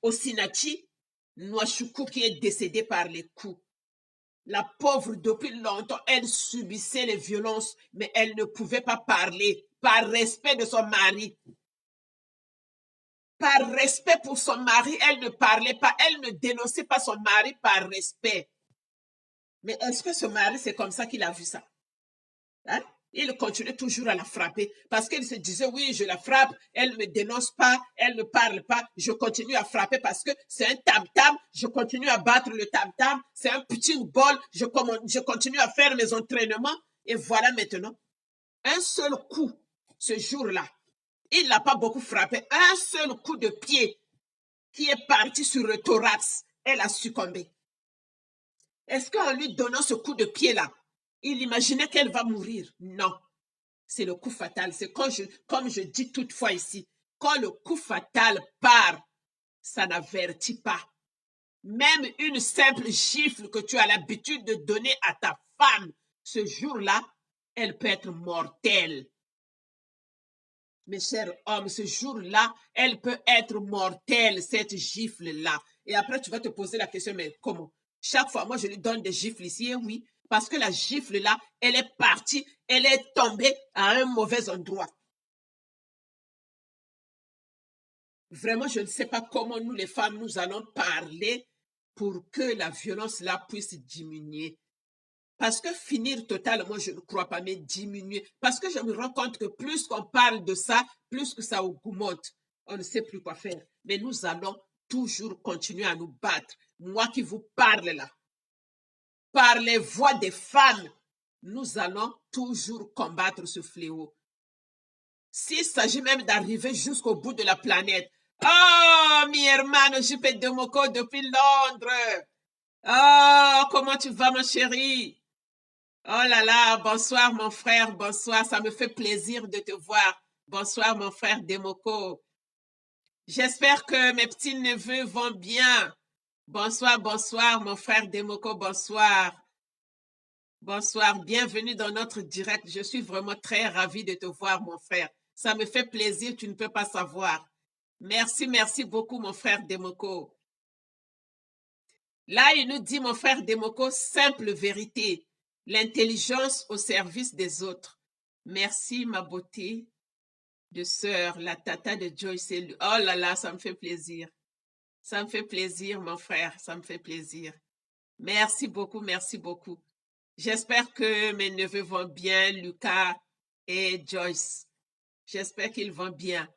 Osinachi Nwachukwu, qui est décédée par les coups. La pauvre, depuis longtemps, elle subissait les violences, mais elle ne pouvait pas parler par respect de son mari. Par respect pour son mari, elle ne parlait pas, elle ne dénonçait pas son mari par respect. Mais est-ce que ce mari, c'est comme ça qu'il a vu ça? Hein? Il continuait toujours à la frapper parce qu'il se disait, oui, je la frappe, elle ne me dénonce pas, elle ne parle pas, je continue à frapper parce que c'est un tam-tam, je continue à battre le tam-tam, c'est un petit bol, je continue à faire mes entraînements. Et voilà maintenant, un seul coup, ce jour-là, il n'a pas beaucoup frappé, un seul coup de pied qui est parti sur le thorax, elle a succombé. Est-ce qu'en lui donnant ce coup de pied-là, il imaginait qu'elle va mourir? Non. C'est le coup fatal. C'est comme je dis toutefois ici, quand le coup fatal part, ça n'avertit pas. Même une simple gifle que tu as l'habitude de donner à ta femme, ce jour-là, elle peut être mortelle. Mes chers hommes, ce jour-là, elle peut être mortelle, cette gifle-là. Et après, tu vas te poser la question, mais comment? Chaque fois, moi, je lui donne des gifles ici, et oui, parce que la gifle-là, elle est partie, elle est tombée à un mauvais endroit. Vraiment, je ne sais pas comment nous, les femmes, nous allons parler pour que la violence-là puisse diminuer. Parce que finir totalement, je ne crois pas, mais diminuer. Parce que je me rends compte que plus qu'on parle de ça, plus que ça augmente. On ne sait plus quoi faire. Mais nous allons toujours continuer à nous battre. Moi qui vous parle là, par les voix des femmes, nous allons toujours combattre ce fléau. S'il s'agit même d'arriver jusqu'au bout de la planète. Oh, mi hermano, Juppé Demoko depuis Londres. Oh, comment tu vas, ma chérie? Oh là là, bonsoir mon frère, bonsoir, ça me fait plaisir de te voir. Bonsoir mon frère Demoko. J'espère que mes petits neveux vont bien. Bonsoir, bonsoir mon frère Demoko, bonsoir. Bonsoir, bienvenue dans notre direct. Je suis vraiment très ravie de te voir mon frère. Ça me fait plaisir, tu ne peux pas savoir. Merci, merci beaucoup mon frère Demoko. Là, il nous dit mon frère Demoko, simple vérité. L'intelligence au service des autres. Merci, ma beauté de sœur, la tata de Joyce. Oh là là, ça me fait plaisir. Ça me fait plaisir, mon frère, ça me fait plaisir. Merci beaucoup, merci beaucoup. J'espère que mes neveux vont bien, Lucas et Joyce. J'espère qu'ils vont bien.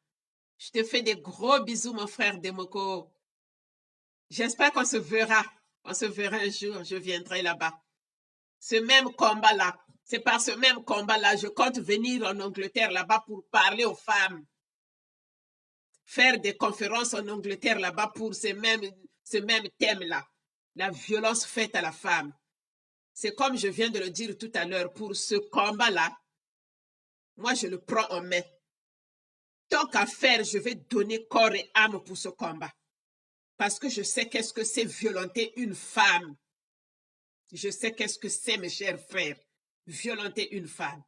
Je te fais des gros bisous, mon frère Demoko. J'espère qu'on se verra. On se verra un jour, je viendrai là-bas. Ce même combat-là, c'est par ce même combat-là, je compte venir en Angleterre là-bas pour parler aux femmes. Faire des conférences en Angleterre là-bas pour ce même thème-là. La violence faite à la femme. C'est comme je viens de le dire tout à l'heure, pour ce combat-là, moi je le prends en main. Tant qu'à faire, je vais donner corps et âme pour ce combat. Parce que je sais qu'est-ce que c'est violenter une femme. Je sais qu'est-ce que c'est, mes chers frères, violenter une femme.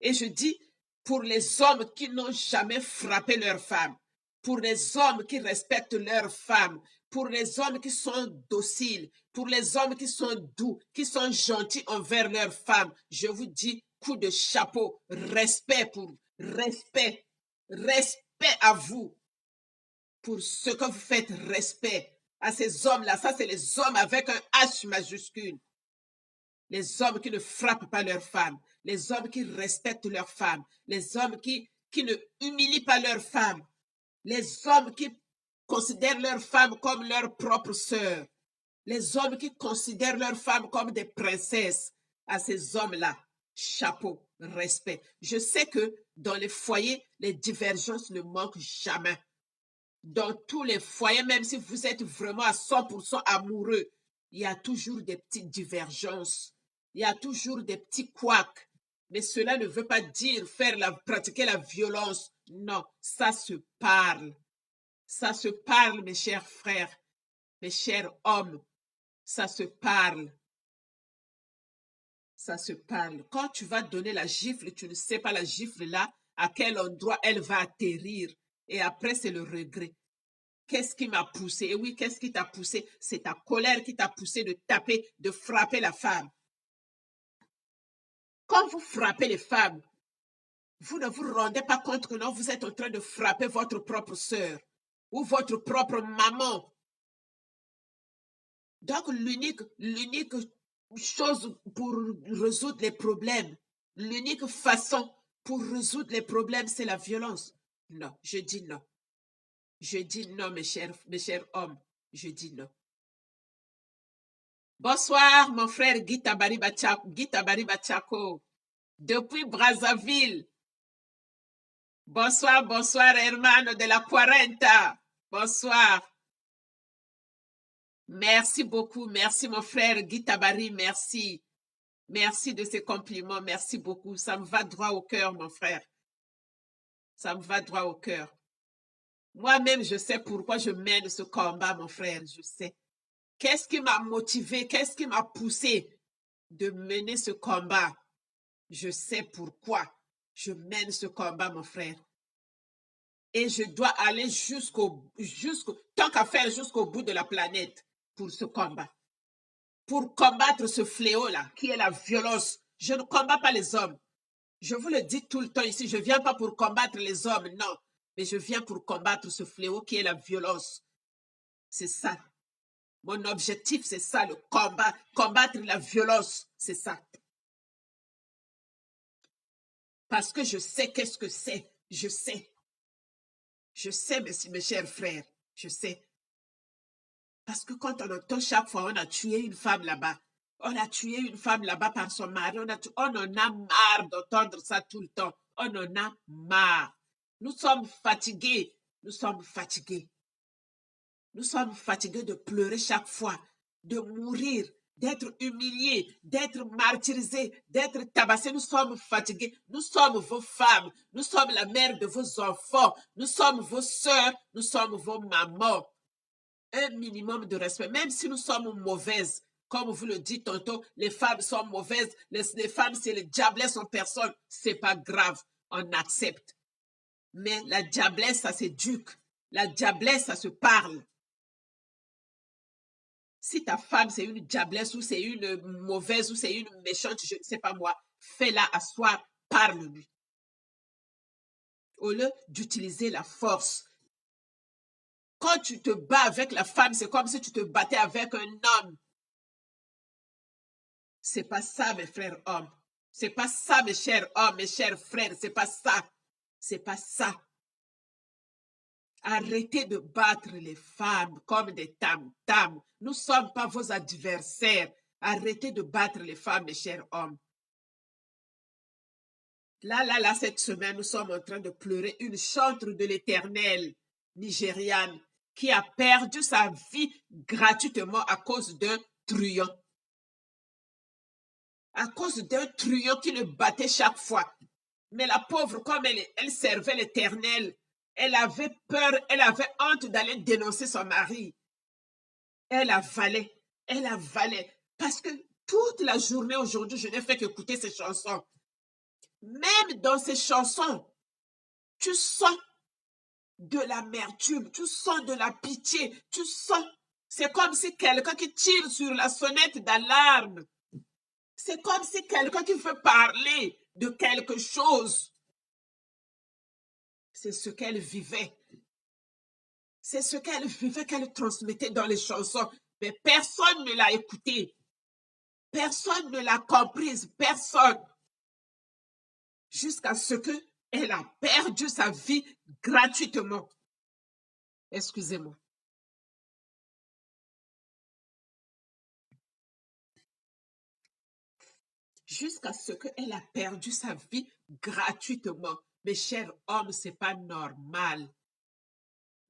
Et je dis, pour les hommes qui n'ont jamais frappé leur femme, pour les hommes qui respectent leur femme, pour les hommes qui sont dociles, pour les hommes qui sont doux, qui sont gentils envers leur femme, je vous dis, coup de chapeau, respect à vous pour ce que vous faites, respect à ces hommes-là. Ça, c'est les hommes avec un H majuscule. Les hommes qui ne frappent pas leurs femmes, les hommes qui respectent leurs femmes, les hommes qui ne humilient pas leurs femmes. Les hommes qui considèrent leurs femmes comme leur propre sœur. Les hommes qui considèrent leurs femmes comme des princesses. À ces hommes-là, chapeau, respect. Je sais que dans les foyers, les divergences ne manquent jamais. Dans tous les foyers, même si vous êtes vraiment à 100% amoureux, il y a toujours des petites divergences. Il y a toujours des petits couacs. Mais cela ne veut pas dire pratiquer la violence. Non, ça se parle. Ça se parle, mes chers frères, mes chers hommes. Ça se parle. Ça se parle. Quand tu vas donner la gifle, tu ne sais pas la gifle là, à quel endroit elle va atterrir. Et après, c'est le regret. Qu'est-ce qui m'a poussé? Et oui, qu'est-ce qui t'a poussé? C'est ta colère qui t'a poussé de taper, de frapper la femme. Quand vous frappez les femmes, vous ne vous rendez pas compte que non, vous êtes en train de frapper votre propre sœur ou votre propre maman. Donc, l'unique chose pour résoudre les problèmes, l'unique façon pour résoudre les problèmes, c'est la violence. Non, je dis non. Je dis non, mes chers hommes. Je dis non. Bonsoir, mon frère Guy Tabari Bachako, depuis Brazzaville. Bonsoir, bonsoir, hermano de la Cuarenta. Bonsoir. Merci beaucoup, merci mon frère Guy Tabari, merci. Merci de ces compliments, merci beaucoup. Ça me va droit au cœur, mon frère. Ça me va droit au cœur. Moi-même, je sais pourquoi je mène ce combat, mon frère, je sais. Qu'est-ce qui m'a motivé, qu'est-ce qui m'a poussé de mener ce combat? Je sais pourquoi je mène ce combat, mon frère. Et je dois aller tant qu'à faire jusqu'au bout de la planète pour ce combat. Pour combattre ce fléau-là, qui est la violence. Je ne combats pas les hommes. Je vous le dis tout le temps ici, je ne viens pas pour combattre les hommes, non. Mais je viens pour combattre ce fléau qui est la violence. C'est ça. Mon objectif, c'est ça, le combat. Combattre la violence, c'est ça. Parce que je sais qu'est-ce que c'est. Je sais. Je sais, mes chers frères. Je sais. Parce que quand on entend chaque fois, on a tué une femme là-bas. On a tué une femme là-bas par son mari. On en a marre d'entendre ça tout le temps. On en a marre. Nous sommes fatigués. Nous sommes fatigués. Nous sommes fatigués de pleurer chaque fois, de mourir, d'être humiliés, d'être martyrisés, d'être tabassés. Nous sommes fatigués. Nous sommes vos femmes. Nous sommes la mère de vos enfants. Nous sommes vos sœurs. Nous sommes vos mamans. Un minimum de respect, même si nous sommes mauvaises. Comme vous le dites tantôt, les femmes sont mauvaises. Les femmes, c'est les diablesses en personne. C'est pas grave. On accepte. Mais la diablesse, ça s'éduque. La diablesse, ça se parle. Si ta femme, c'est une diablesse ou c'est une mauvaise ou c'est une méchante, je ne sais pas moi, fais-la asseoir, parle-lui. Au lieu d'utiliser la force. Quand tu te bats avec la femme, c'est comme si tu te battais avec un homme. C'est pas ça, mes frères hommes. C'est pas ça, mes chers hommes, mes chers frères. C'est pas ça. C'est pas ça. Arrêtez de battre les femmes comme des tam-tams. Nous ne sommes pas vos adversaires. Arrêtez de battre les femmes, mes chers hommes. Là, cette semaine, nous sommes en train de pleurer une chantre de l'Éternel nigériane qui a perdu sa vie gratuitement à cause d'un truand. À cause d'un truand qui le battait chaque fois. Mais la pauvre, comme elle servait l'Éternel, elle avait peur, elle avait honte d'aller dénoncer son mari. Elle avalait. Parce que toute la journée aujourd'hui, je n'ai fait qu'écouter ces chansons. Même dans ces chansons, tu sens de l'amertume, tu sens de la pitié, tu sens. C'est comme si quelqu'un qui tire sur la sonnette d'alarme. C'est comme si quelqu'un qui veut parler de quelque chose. C'est ce qu'elle vivait. C'est ce qu'elle vivait, qu'elle transmettait dans les chansons. Mais personne ne l'a écoutée. Personne ne l'a comprise. Personne. Jusqu'à ce qu'elle a perdu sa vie gratuitement. Excusez-moi. Jusqu'à ce qu'elle a perdu sa vie gratuitement. Mes chers hommes, c'est pas normal.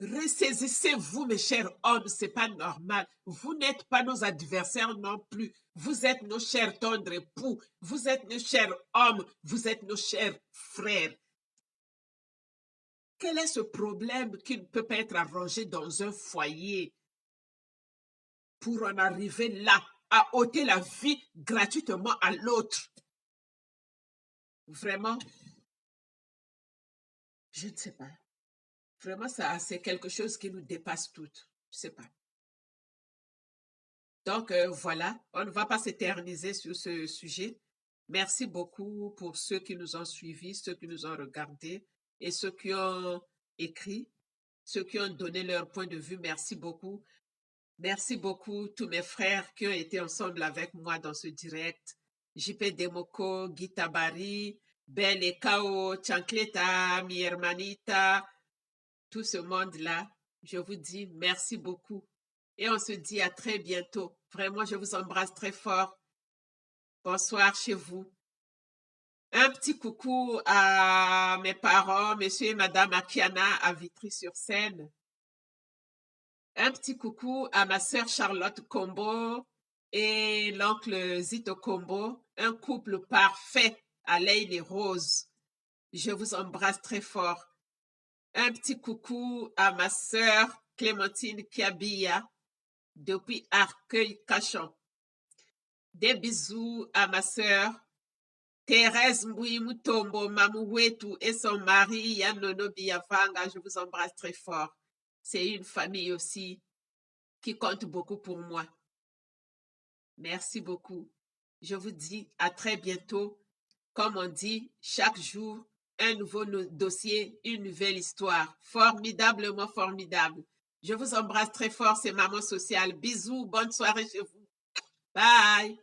Ressaisissez-vous, mes chers hommes, c'est pas normal. Vous n'êtes pas nos adversaires non plus. Vous êtes nos chers tendres époux. Vous êtes nos chers hommes. Vous êtes nos chers frères. Quel est ce problème qui ne peut pas être arrangé dans un foyer pour en arriver là, à ôter la vie gratuitement à l'autre? Vraiment, je ne sais pas. Vraiment, ça, c'est quelque chose qui nous dépasse toutes. Je ne sais pas. Donc, voilà, on ne va pas s'éterniser sur ce sujet. Merci beaucoup pour ceux qui nous ont suivis, ceux qui nous ont regardés et ceux qui ont écrit, ceux qui ont donné leur point de vue. Merci beaucoup. Merci beaucoup tous mes frères qui ont été ensemble avec moi dans ce direct. JP Demoko, Guy Tabari, Ben Ekao, Chancleta, mi hermanita, tout ce monde-là. Je vous dis merci beaucoup. Et on se dit à très bientôt. Vraiment, je vous embrasse très fort. Bonsoir chez vous. Un petit coucou à mes parents, monsieur et madame Akiana à Vitry-sur-Seine. Un petit coucou à ma sœur Charlotte Combo et l'oncle Zito Combo, un couple parfait à Leil et Rose. Je vous embrasse très fort. Un petit coucou à ma sœur Clémentine Kiabia depuis Arcueil-Cachon. Des bisous à ma sœur Thérèse Mboui Mutombo Mamouwetu et son mari Yanono Biafanga. Je vous embrasse très fort. C'est une famille aussi qui compte beaucoup pour moi. Merci beaucoup. Je vous dis à très bientôt. Comme on dit, chaque jour, un nouveau dossier, une nouvelle histoire. Formidablement formidable. Je vous embrasse très fort, c'est Maman Sociale. Bisous, bonne soirée chez vous. Bye.